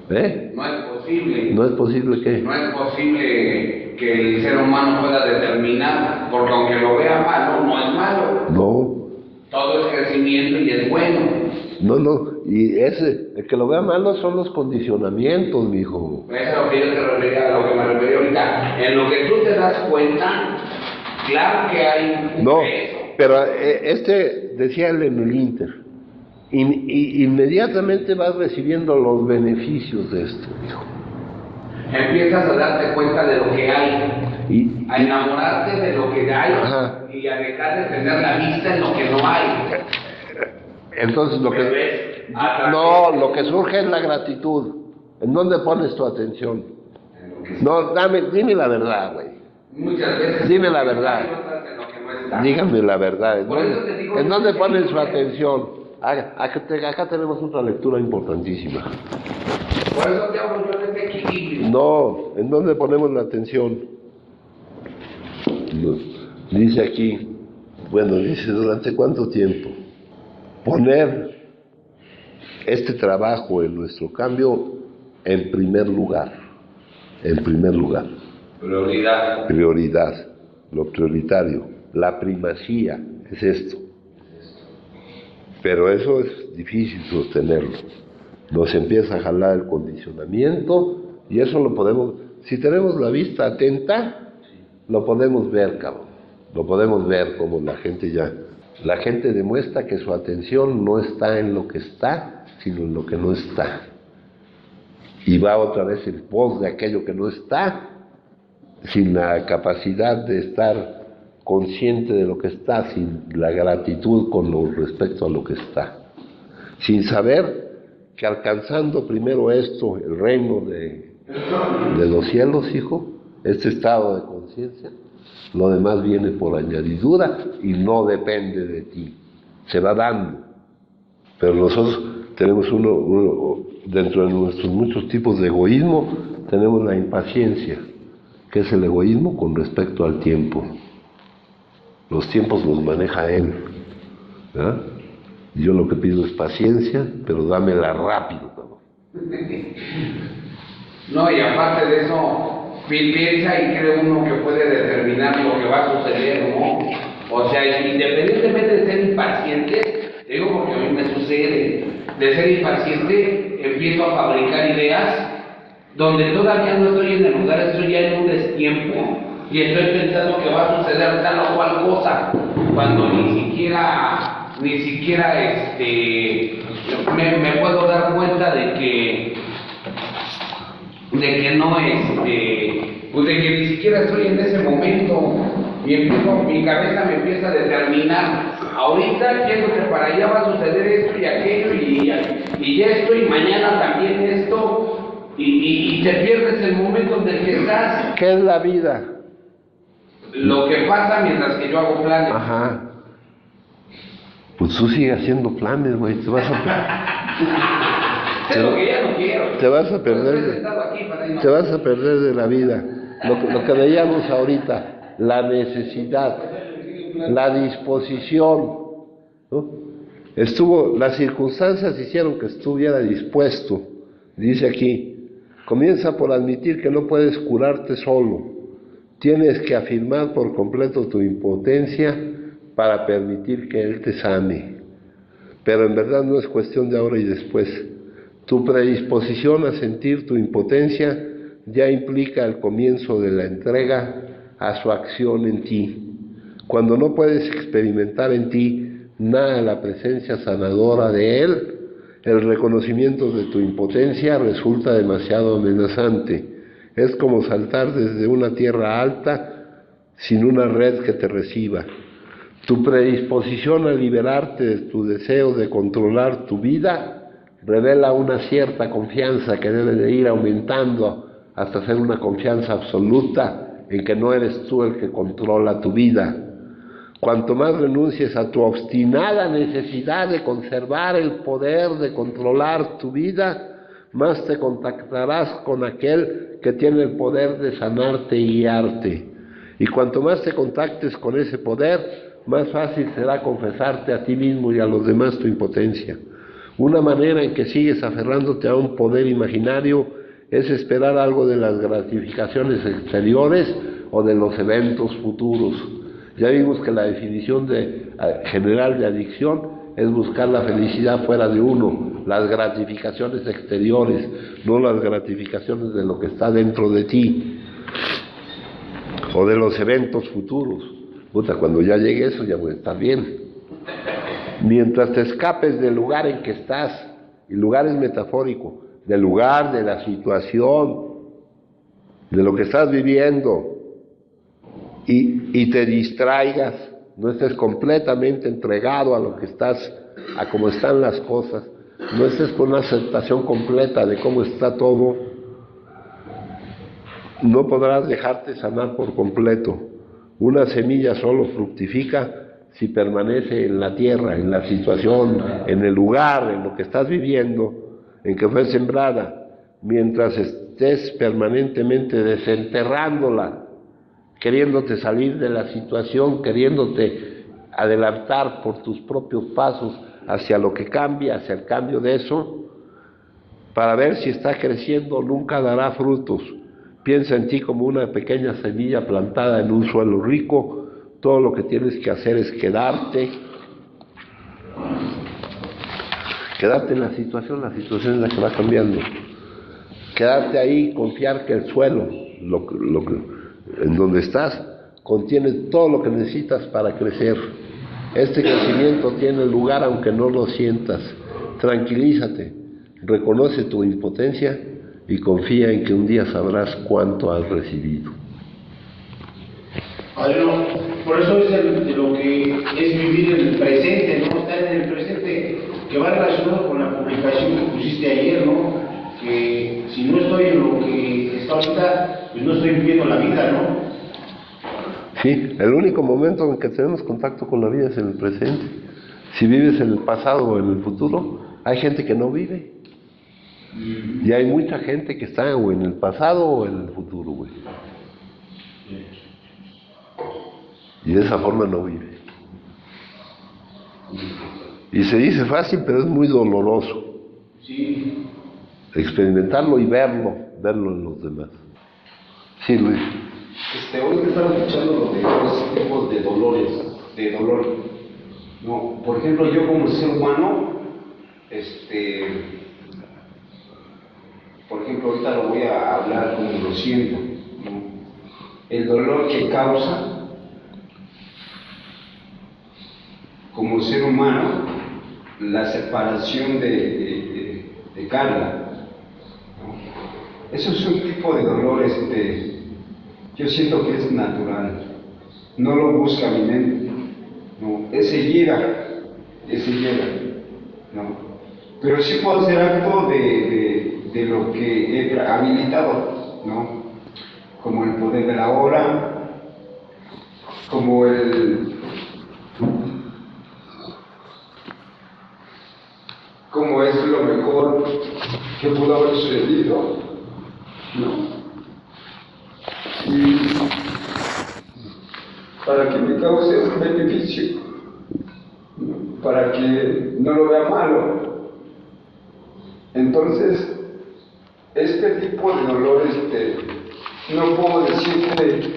¿Eh? No es posible. ¿No es posible qué? No es posible que el ser humano pueda determinar, porque aunque lo vea malo, no es malo. No. Todo es crecimiento y es bueno. No, y el que lo vea malo son los condicionamientos, mijo. Eso es lo que yo te refería, a lo que me refería ahorita. En lo que tú te das cuenta, claro que hay un No, peso. pero decía él en el Inter, inmediatamente vas recibiendo los beneficios de esto, mijo. Empiezas a darte cuenta de lo que hay, a enamorarte de lo que hay. Ajá. Y a dejar de tener la vista en lo que no hay. Entonces lo que surge es la gratitud. ¿En dónde pones tu atención? No, dime la verdad, güey. Muchas veces. Dime la verdad. Dígame la verdad. ¿En dónde pones su atención? Acá tenemos otra lectura importantísima. Por eso te hablo yo de ese equilibrio. No, ¿en dónde ponemos la atención? Dice aquí, dice, ¿durante cuánto tiempo? Poner este trabajo en nuestro cambio en primer lugar. Prioridad, lo prioritario, la primacía, es esto. Pero eso es difícil sostenerlo. Nos empieza a jalar el condicionamiento y eso lo podemos, si tenemos la vista atenta, lo podemos ver, cabrón. Lo podemos ver como la gente demuestra que su atención no está en lo que está, sino en lo que no está. Y va otra vez en pos de aquello que no está, sin la capacidad de estar consciente de lo que está, sin la gratitud con respecto a lo que está. Sin saber que alcanzando primero esto, el reino de los cielos, hijo, este estado de conciencia, lo demás viene por añadidura y no depende de ti, se va dando. Pero nosotros tenemos dentro de nuestros muchos tipos de egoísmo, tenemos la impaciencia, que es el egoísmo con respecto al tiempo. Los tiempos los maneja él, ¿verdad? Yo lo que pido es paciencia, pero dámela rápido, cabrón. No, y aparte de eso, piensa y cree uno que puede determinar lo que va a suceder, ¿no? O sea, independientemente de ser impaciente, digo porque a mí me sucede, de ser impaciente, empiezo a fabricar ideas donde todavía no estoy en el lugar, estoy ya en un destiempo y estoy pensando que va a suceder tal o cual cosa, cuando ni siquiera me puedo dar cuenta de que no pues de que ni siquiera estoy en ese momento y mi cabeza me empieza a determinar ahorita quiero que para allá va a suceder esto y aquello y esto y mañana también esto y te pierdes el momento en el que estás. ¿Qué es la vida? Lo que pasa mientras que yo hago planes. Ajá. Pues tú sigues haciendo planes, güey, te vas a Sé lo que ya no quiero. Te vas a perder de la vida. Lo que veíamos ahorita, la necesidad, la disposición, ¿no? Las circunstancias hicieron que estuviera dispuesto. Dice aquí, comienza por admitir que no puedes curarte solo. Tienes que afirmar por completo tu impotencia para permitir que Él te sane. Pero en verdad no es cuestión de ahora y después. Tu predisposición a sentir tu impotencia ya implica el comienzo de la entrega a su acción en ti. Cuando no puedes experimentar en ti nada de la presencia sanadora de Él, el reconocimiento de tu impotencia resulta demasiado amenazante. Es como saltar desde una tierra alta sin una red que te reciba. Tu predisposición a liberarte de tu deseo de controlar tu vida revela una cierta confianza que debe de ir aumentando hasta ser una confianza absoluta en que no eres tú el que controla tu vida. Cuanto más renuncies a tu obstinada necesidad de conservar el poder de controlar tu vida, más te contactarás con aquel que tiene el poder de sanarte y guiarte. Y cuanto más te contactes con ese poder, más fácil será confesarte a ti mismo y a los demás tu impotencia. Una manera en que sigues aferrándote a un poder imaginario es esperar algo de las gratificaciones exteriores o de los eventos futuros. Ya vimos que la definición general de adicción es buscar la felicidad fuera de uno, las gratificaciones exteriores, no las gratificaciones de lo que está dentro de ti, o de los eventos futuros. Cuando ya llegue eso ya voy a estar bien. Mientras te escapes del lugar en que estás, y lugar es metafórico, del lugar, de la situación, de lo que estás viviendo, y te distraigas, no estés completamente entregado a lo que estás, a cómo están las cosas, no estés con una aceptación completa de cómo está todo, no podrás dejarte sanar por completo. Una semilla solo fructifica si permanece en la tierra, en la situación, en el lugar, en lo que estás viviendo, en que fue sembrada, mientras estés permanentemente desenterrándola, queriéndote salir de la situación, queriéndote adelantar por tus propios pasos hacia lo que cambia, hacia el cambio de eso, para ver si está creciendo, nunca dará frutos. Piensa en ti como una pequeña semilla plantada en un suelo rico. Todo lo que tienes que hacer es quedarte en la situación es la que va cambiando. Quedarte ahí, confiar que el suelo, en donde estás, contiene todo lo que necesitas para crecer. Este crecimiento tiene lugar aunque no lo sientas. Tranquilízate, reconoce tu impotencia y confía en que un día sabrás cuánto has recibido. Padrino, por eso es de lo que es vivir en el presente, ¿no? Estar en el presente, que va relacionado con la publicación que pusiste ayer, ¿no? Que si no estoy en lo que está ahorita, pues no estoy viviendo la vida, ¿no? Sí, el único momento en que tenemos contacto con la vida es en el presente. Si vives en el pasado o en el futuro, hay gente que no vive. Y hay mucha gente que está o en el pasado o en el futuro, güey. Y de esa forma no vive. Y se dice fácil, pero es muy doloroso. Sí. Experimentarlo y verlo en los demás. Sí, Luis. Hoy te estaba escuchando lo de los tipos de dolor. No, por ejemplo, yo como ser humano, por ejemplo, ahorita lo voy a hablar como lo siento, ¿no? El dolor que causa como ser humano la separación de Carla, ¿no? Eso es un tipo de dolor, yo siento que es natural, no lo busca mi mente, no, ese llega, no, pero sí puedo hacer acto de lo que he habilitado, ¿no? Como el poder de la hora, como es lo mejor que pudo haber sucedido, ¿no? Y para que me cause un beneficio, ¿no? para que no lo vea malo. Entonces, este tipo de dolor, no puedo decirte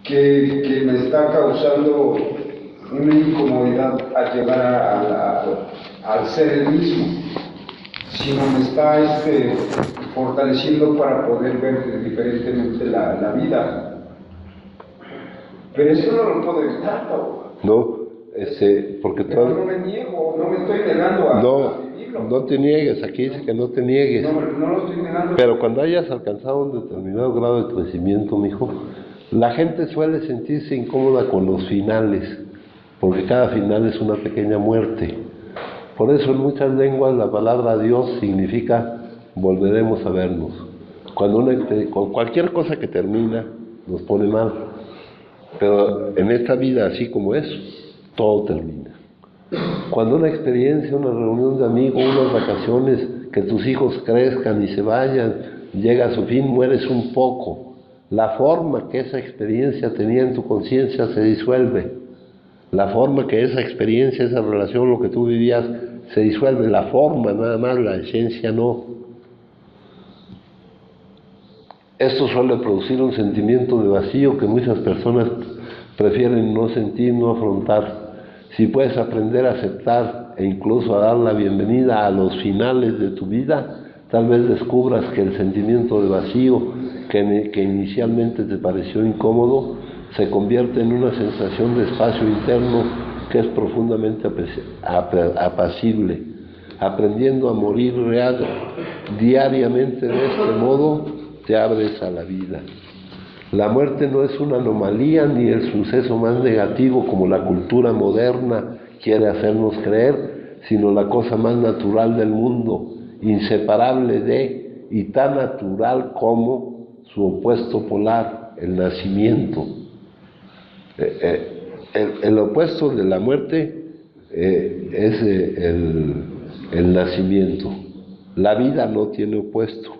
que me está causando una incomodidad al llegar al ser el mismo, sino me está fortaleciendo para poder ver diferentemente la vida. Pero eso no lo puedo evitar, Pablo. No, porque Pero no me niego, no me estoy negando a vivirlo. No te niegues, aquí dice que no te niegues. No lo estoy negando. Pero cuando hayas alcanzado un determinado grado de crecimiento, mijo, la gente suele sentirse incómoda con los finales, porque cada final es una pequeña muerte. Por eso en muchas lenguas la palabra Dios significa volveremos a vernos. Con cualquier cosa que termina nos pone mal, pero en esta vida, así como es, todo termina. Cuando una experiencia, una reunión de amigos, unas vacaciones, que tus hijos crezcan y se vayan, llega a su fin, mueres un poco. La forma que esa experiencia tenía en tu conciencia se disuelve. La forma que esa experiencia, esa relación, lo que tú vivías, se disuelve. La forma nada más, la esencia no. Esto suele producir un sentimiento de vacío que muchas personas prefieren no sentir, no afrontar. Si puedes aprender a aceptar e incluso a dar la bienvenida a los finales de tu vida, tal vez descubras que el sentimiento de vacío que inicialmente te pareció incómodo se convierte en una sensación de espacio interno que es profundamente apacible. Aprendiendo a morir diariamente de este modo, te abres a la vida. La muerte no es una anomalía ni el suceso más negativo como la cultura moderna quiere hacernos creer, sino la cosa más natural del mundo, inseparable de y tan natural como su opuesto polar, el nacimiento. El opuesto de la muerte es el nacimiento. La vida no tiene opuesto.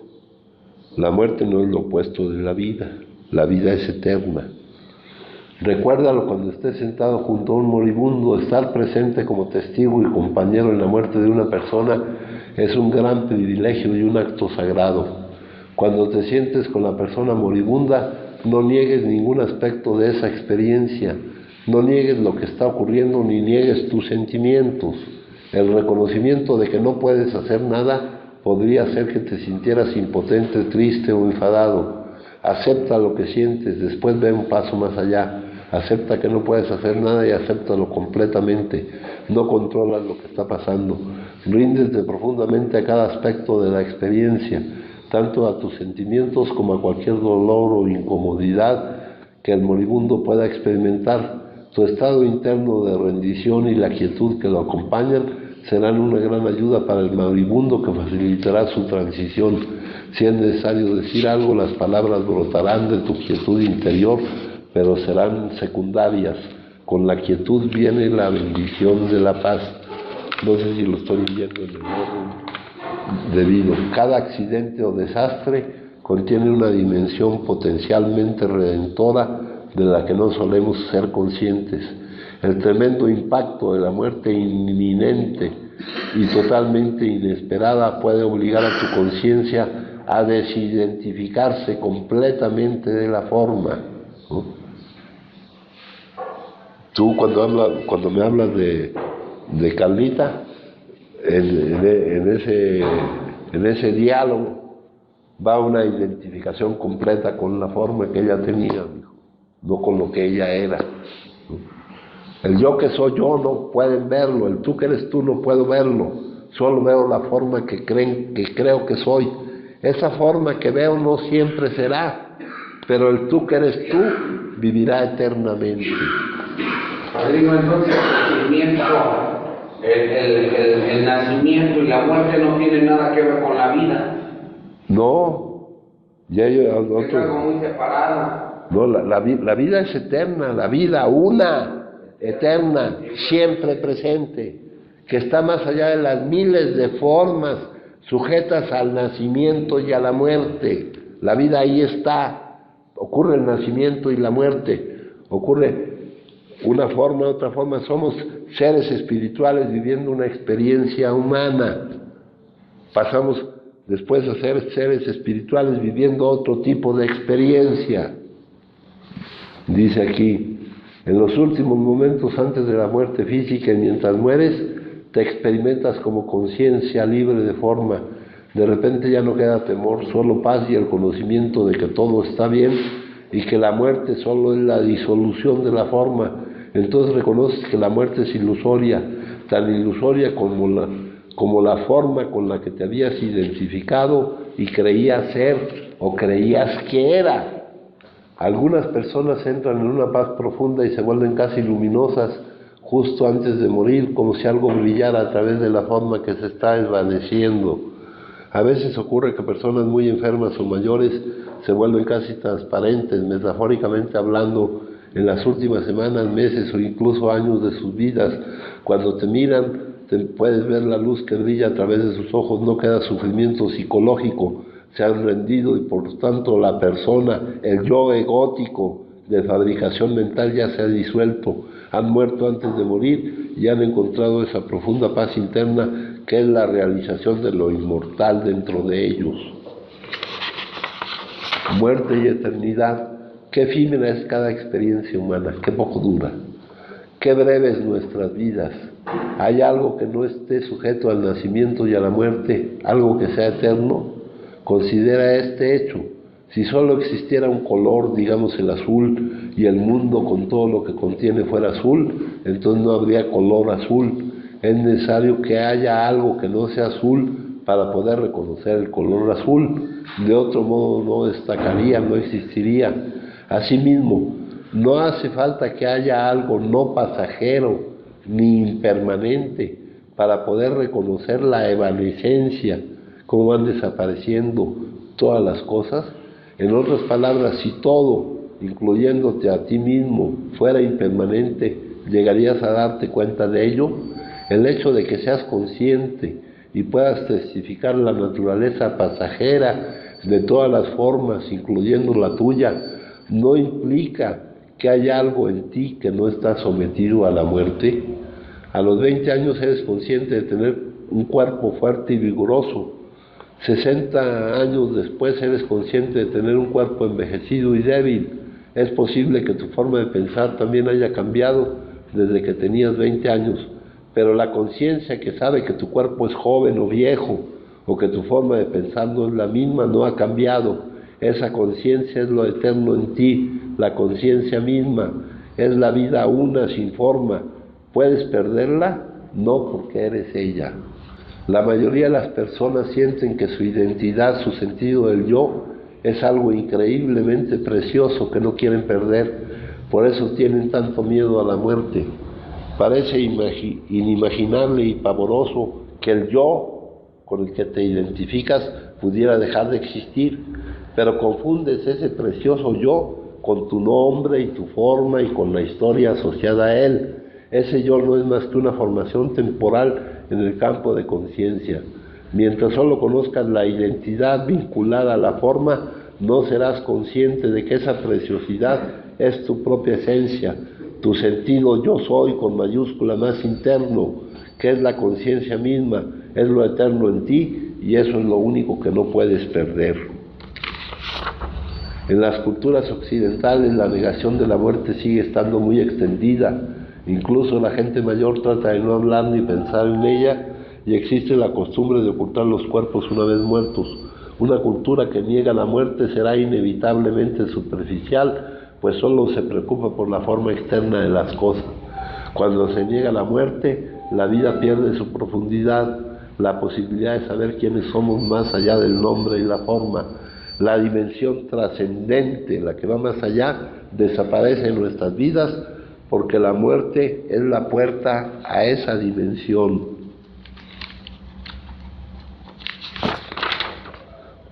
La muerte no es lo opuesto de la vida. La vida es eterna. Recuérdalo cuando estés sentado junto a un moribundo. Estar presente como testigo y compañero en la muerte de una persona es un gran privilegio y un acto sagrado. Cuando te sientes con la persona moribunda, no niegues ningún aspecto de esa experiencia. No niegues lo que está ocurriendo ni niegues tus sentimientos. El reconocimiento de que no puedes hacer nada podría hacer que te sintieras impotente, triste o enfadado. Acepta lo que sientes, después ve un paso más allá. Acepta que no puedes hacer nada y acéptalo completamente. No controlas lo que está pasando. Ríndete profundamente a cada aspecto de la experiencia, tanto a tus sentimientos como a cualquier dolor o incomodidad que el moribundo pueda experimentar. Tu estado interno de rendición y la quietud que lo acompañan serán una gran ayuda para el moribundo que facilitará su transición. Si es necesario decir algo, las palabras brotarán de tu quietud interior, pero serán secundarias. Con la quietud viene la bendición de la paz. No sé si lo estoy viendo en el orden debido. Cada accidente o desastre contiene una dimensión potencialmente redentora de la que no solemos ser conscientes. El tremendo impacto de la muerte inminente y totalmente inesperada puede obligar a tu conciencia a desidentificarse completamente de la forma, ¿no? Tú cuando me hablas de Carlita, en ese diálogo va una identificación completa con la forma que ella tenía, no con lo que ella era, ¿no? El yo que soy yo no pueden verlo, el tú que eres tú no puedo verlo, solo veo la forma que creo que soy. Esa forma que veo no siempre será, pero el tú que eres tú vivirá eternamente. Padrino, entonces el nacimiento y la muerte no tienen nada que ver con la vida. No, Es algo muy separado. No, la vida es eterna, la vida una, eterna, siempre presente, que está más allá de las miles de formas sujetas al nacimiento y a la muerte. La vida ahí está, ocurre el nacimiento y la muerte, ocurre una forma, otra forma, somos seres espirituales viviendo una experiencia humana. Pasamos después a ser seres espirituales viviendo otro tipo de experiencia. Dice aquí, en los últimos momentos antes de la muerte física y mientras mueres, te experimentas como conciencia libre de forma. De repente ya no queda temor, solo paz y el conocimiento de que todo está bien y que la muerte solo es la disolución de la forma. Entonces reconoces que la muerte es ilusoria, tan ilusoria como la forma con la que te habías identificado y creías ser o creías que era. Algunas personas entran en una paz profunda y se vuelven casi luminosas justo antes de morir, como si algo brillara a través de la forma que se está desvaneciendo. A veces ocurre que personas muy enfermas o mayores se vuelven casi transparentes, metafóricamente hablando, en las últimas semanas, meses o incluso años de sus vidas. Cuando te miran, puedes ver la luz que brilla a través de sus ojos, no queda sufrimiento psicológico, se han rendido y por tanto la persona, el yo egótico de fabricación mental ya se ha disuelto, han muerto antes de morir y han encontrado esa profunda paz interna que es la realización de lo inmortal dentro de ellos. Muerte y eternidad, qué efímera es cada experiencia humana, qué poco dura, qué breves nuestras vidas. ¿Hay algo que no esté sujeto al nacimiento y a la muerte, algo que sea eterno? Considera este hecho. Si solo existiera un color, digamos el azul, y el mundo con todo lo que contiene fuera azul, entonces no habría color azul. Es necesario que haya algo que no sea azul para poder reconocer el color azul. De otro modo no destacaría, no existiría. Asimismo, no hace falta que haya algo no pasajero ni impermanente para poder reconocer la evanescencia, cómo van desapareciendo todas las cosas. En otras palabras, si todo, incluyéndote a ti mismo, fuera impermanente, ¿llegarías a darte cuenta de ello? El hecho de que seas consciente y puedas testificar la naturaleza pasajera de todas las formas, incluyendo la tuya, no implica que haya algo en ti que no está sometido a la muerte. A los 20 años eres consciente de tener un cuerpo fuerte y vigoroso. 60 años después eres consciente de tener un cuerpo envejecido y débil. Es posible que tu forma de pensar también haya cambiado desde que tenías 20 años, pero la conciencia que sabe que tu cuerpo es joven o viejo, o que tu forma de pensar no es la misma, no ha cambiado. Esa conciencia es lo eterno en ti, la conciencia misma, es la vida una sin forma. ¿Puedes perderla? No, porque eres ella. La mayoría de las personas sienten que su identidad, su sentido del yo, es algo increíblemente precioso que no quieren perder. Por eso tienen tanto miedo a la muerte. Parece inimaginable y pavoroso que el yo con el que te identificas pudiera dejar de existir, pero confundes ese precioso yo con tu nombre y tu forma y con la historia asociada a él. Ese yo no es más que una formación temporal en el campo de conciencia. Mientras solo conozcas la identidad vinculada a la forma, no serás consciente de que esa preciosidad es tu propia esencia, tu sentido yo soy con mayúscula más interno, que es la conciencia misma, es lo eterno en ti y eso es lo único que no puedes perder. En las culturas occidentales la negación de la muerte sigue estando muy extendida. Incluso la gente mayor trata de no hablar ni pensar en ella y existe la costumbre de ocultar los cuerpos una vez muertos. Una cultura que niega la muerte será inevitablemente superficial, pues solo se preocupa por la forma externa de las cosas. Cuando se niega la muerte, la vida pierde su profundidad, la posibilidad de saber quiénes somos más allá del nombre y la forma. La dimensión trascendente, la que va más allá, desaparece en nuestras vidas porque la muerte es la puerta a esa dimensión.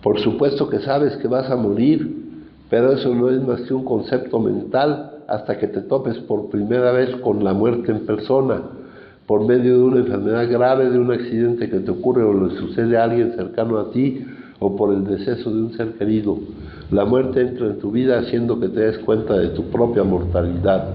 Por supuesto que sabes que vas a morir, pero eso no es más que un concepto mental hasta que te topes por primera vez con la muerte en persona, por medio de una enfermedad grave, de un accidente que te ocurre o le sucede a alguien cercano a ti, o por el deceso de un ser querido. La muerte entra en tu vida haciendo que te des cuenta de tu propia mortalidad.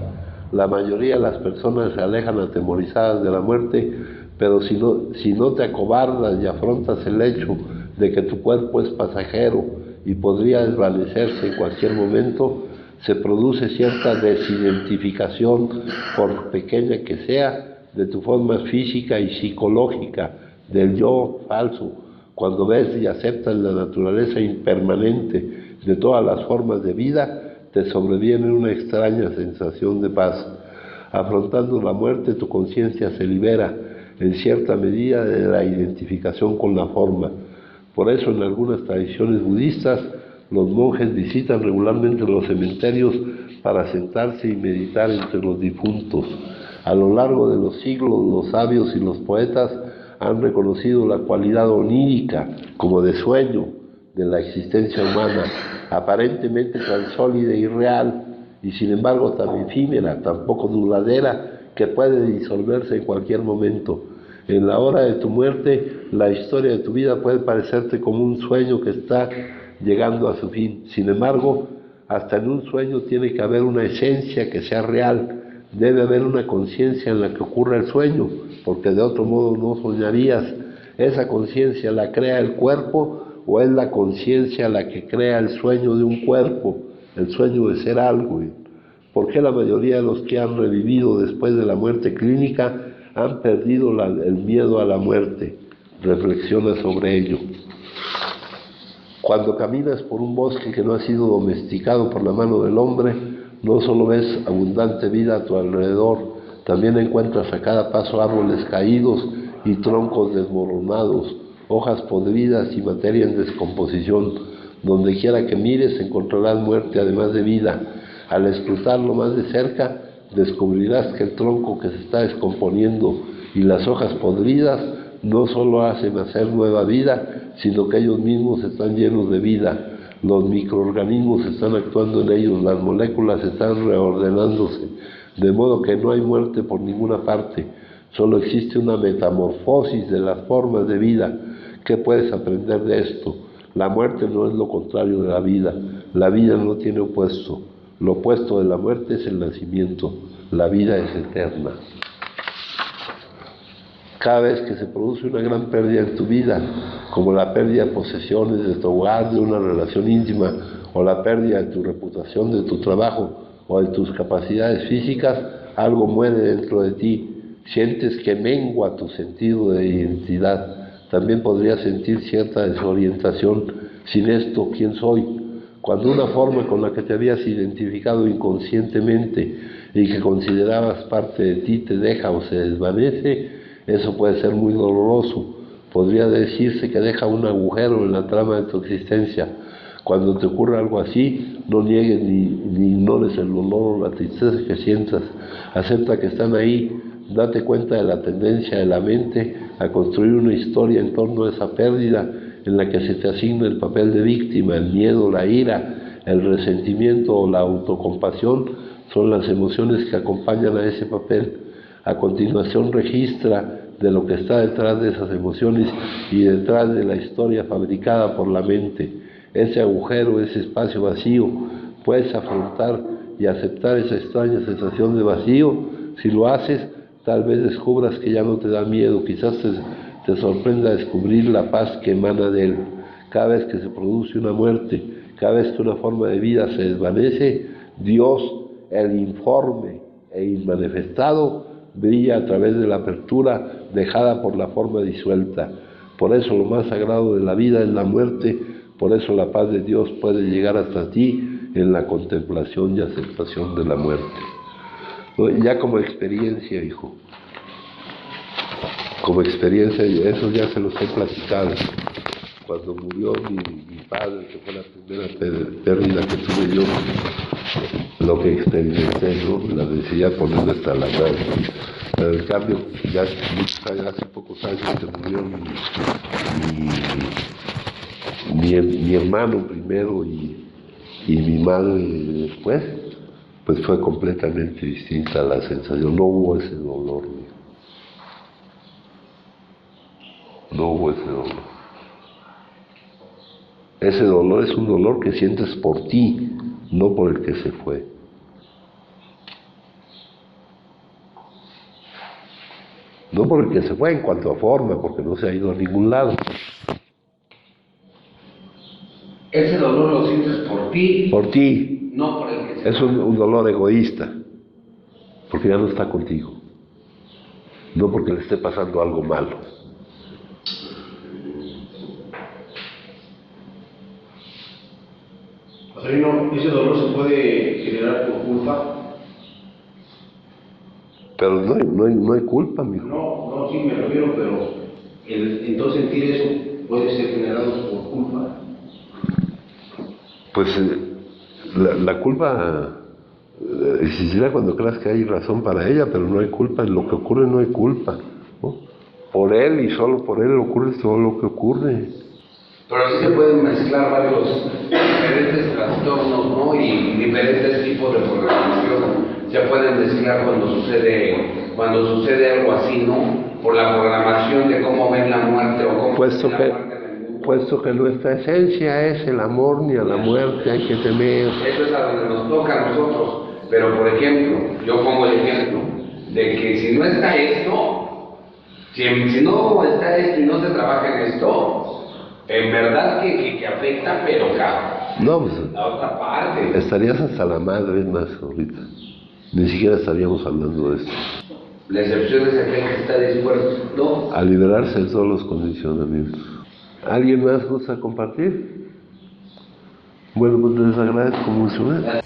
La mayoría de las personas se alejan atemorizadas de la muerte, pero si no te acobardas y afrontas el hecho de que tu cuerpo es pasajero y podría desvanecerse en cualquier momento, se produce cierta desidentificación, por pequeña que sea, de tu forma física y psicológica, del yo falso. Cuando ves y aceptas la naturaleza impermanente de todas las formas de vida, te sobreviene una extraña sensación de paz. Afrontando la muerte, tu conciencia se libera, en cierta medida, de la identificación con la forma. Por eso, en algunas tradiciones budistas, los monjes visitan regularmente los cementerios para sentarse y meditar entre los difuntos. A lo largo de los siglos, los sabios y los poetas han reconocido la cualidad onírica, como de sueño, de la existencia humana, aparentemente tan sólida y real, y sin embargo tan efímera, tan poco duradera, que puede disolverse en cualquier momento. En la hora de tu muerte, la historia de tu vida puede parecerte como un sueño que está llegando a su fin. Sin embargo, hasta en un sueño tiene que haber una esencia que sea real. Debe haber una conciencia en la que ocurra el sueño, porque de otro modo no soñarías. ¿Esa conciencia la crea el cuerpo o es la conciencia la que crea el sueño de un cuerpo, el sueño de ser algo? ¿Por qué la mayoría de los que han revivido después de la muerte clínica han perdido el miedo a la muerte? Reflexiona sobre ello. Cuando caminas por un bosque que no ha sido domesticado por la mano del hombre, no solo ves abundante vida a tu alrededor, también encuentras a cada paso árboles caídos y troncos desmoronados, hojas podridas y materia en descomposición. Donde quiera que mires encontrarás muerte además de vida. Al escrutarlo más de cerca, descubrirás que el tronco que se está descomponiendo y las hojas podridas no solo hacen hacer nueva vida, sino que ellos mismos están llenos de vida. Los microorganismos están actuando en ellos, las moléculas están reordenándose, de modo que no hay muerte por ninguna parte. Solo existe una metamorfosis de las formas de vida. ¿Qué puedes aprender de esto? La muerte no es lo contrario de la vida. La vida no tiene opuesto. Lo opuesto de la muerte es el nacimiento. La vida es eterna. Cada vez que se produce una gran pérdida en tu vida, como la pérdida de posesiones, de tu hogar, de una relación íntima, o la pérdida de tu reputación, de tu trabajo, o de tus capacidades físicas, algo muere dentro de ti. Sientes que mengua tu sentido de identidad. También podrías sentir cierta desorientación. Sin esto, ¿quién soy? Cuando una forma con la que te habías identificado inconscientemente y que considerabas parte de ti te deja o se desvanece, eso puede ser muy doloroso. Podría decirse que deja un agujero en la trama de tu existencia. Cuando te ocurra algo así, no niegues ni ignores el dolor o la tristeza que sientas. Acepta que están ahí. Date cuenta de la tendencia de la mente a construir una historia en torno a esa pérdida en la que se te asigna el papel de víctima. El miedo, la ira, el resentimiento o la autocompasión son las emociones que acompañan a ese papel. A continuación registra de lo que está detrás de esas emociones y detrás de la historia fabricada por la mente. Ese agujero, ese espacio vacío, puedes afrontar y aceptar esa extraña sensación de vacío. Si lo haces, tal vez descubras que ya no te da miedo, quizás te sorprenda descubrir la paz que emana de él. Cada vez que se produce una muerte, cada vez que una forma de vida se desvanece, Dios, el informe e inmanifestado, brilla a través de la apertura dejada por la forma disuelta. Por eso lo más sagrado de la vida es la muerte, por eso la paz de Dios puede llegar hasta ti en la contemplación y aceptación de la muerte. Ya como experiencia, hijo, como experiencia, eso ya se los he platicado. Cuando murió mi padre, que fue la primera pérdida que tuve yo, lo que experimenté, ¿no? La necesidad de ponerme hasta la madre. Pero en cambio, ya hace pocos años que murió mi hermano primero y mi madre después, pues fue completamente distinta la sensación. No hubo ese dolor, no hubo ese dolor. Ese dolor es un dolor que sientes por ti, no por el que se fue. No porque se fue en cuanto a forma, porque no se ha ido a ningún lado. Ese dolor lo sientes por ti. Por ti. No por el que se Es un dolor egoísta, porque ya no está contigo. No porque le esté pasando algo malo. Padrino, ¿ese dolor se puede generar por culpa? Pero no hay culpa, mijo. No, sí me refiero, pero entonces sentir eso puede ser generado por culpa. Pues la culpa existirá cuando creas que hay razón para ella, pero no hay culpa. En lo que ocurre no hay culpa, ¿no? Por él y solo por él ocurre todo lo que ocurre. Pero sí se pueden mezclar varios diferentes trastornos, ¿no? Y diferentes tipos de programación se pueden mezclar cuando sucede algo así, ¿no? Por la programación de cómo ven la muerte o cómo Puesto ven que, la muerte en el mundo. puesto que nuestra esencia es el amor, ni a la muerte hay que temer. Eso es a donde nos toca a nosotros. Pero, por ejemplo, yo pongo el ejemplo de que si no está esto, si no está esto y no se trabaja en esto, en verdad que afecta, pero No, pues la otra parte. estarías hasta la madre, es más, ahorita. Ni siquiera estaríamos hablando de esto. La excepción es aquel que está dispuesto A liberarse de todos los condicionamientos. ¿Alguien más gusta compartir? Bueno, pues les agradezco mucho, ¿eh?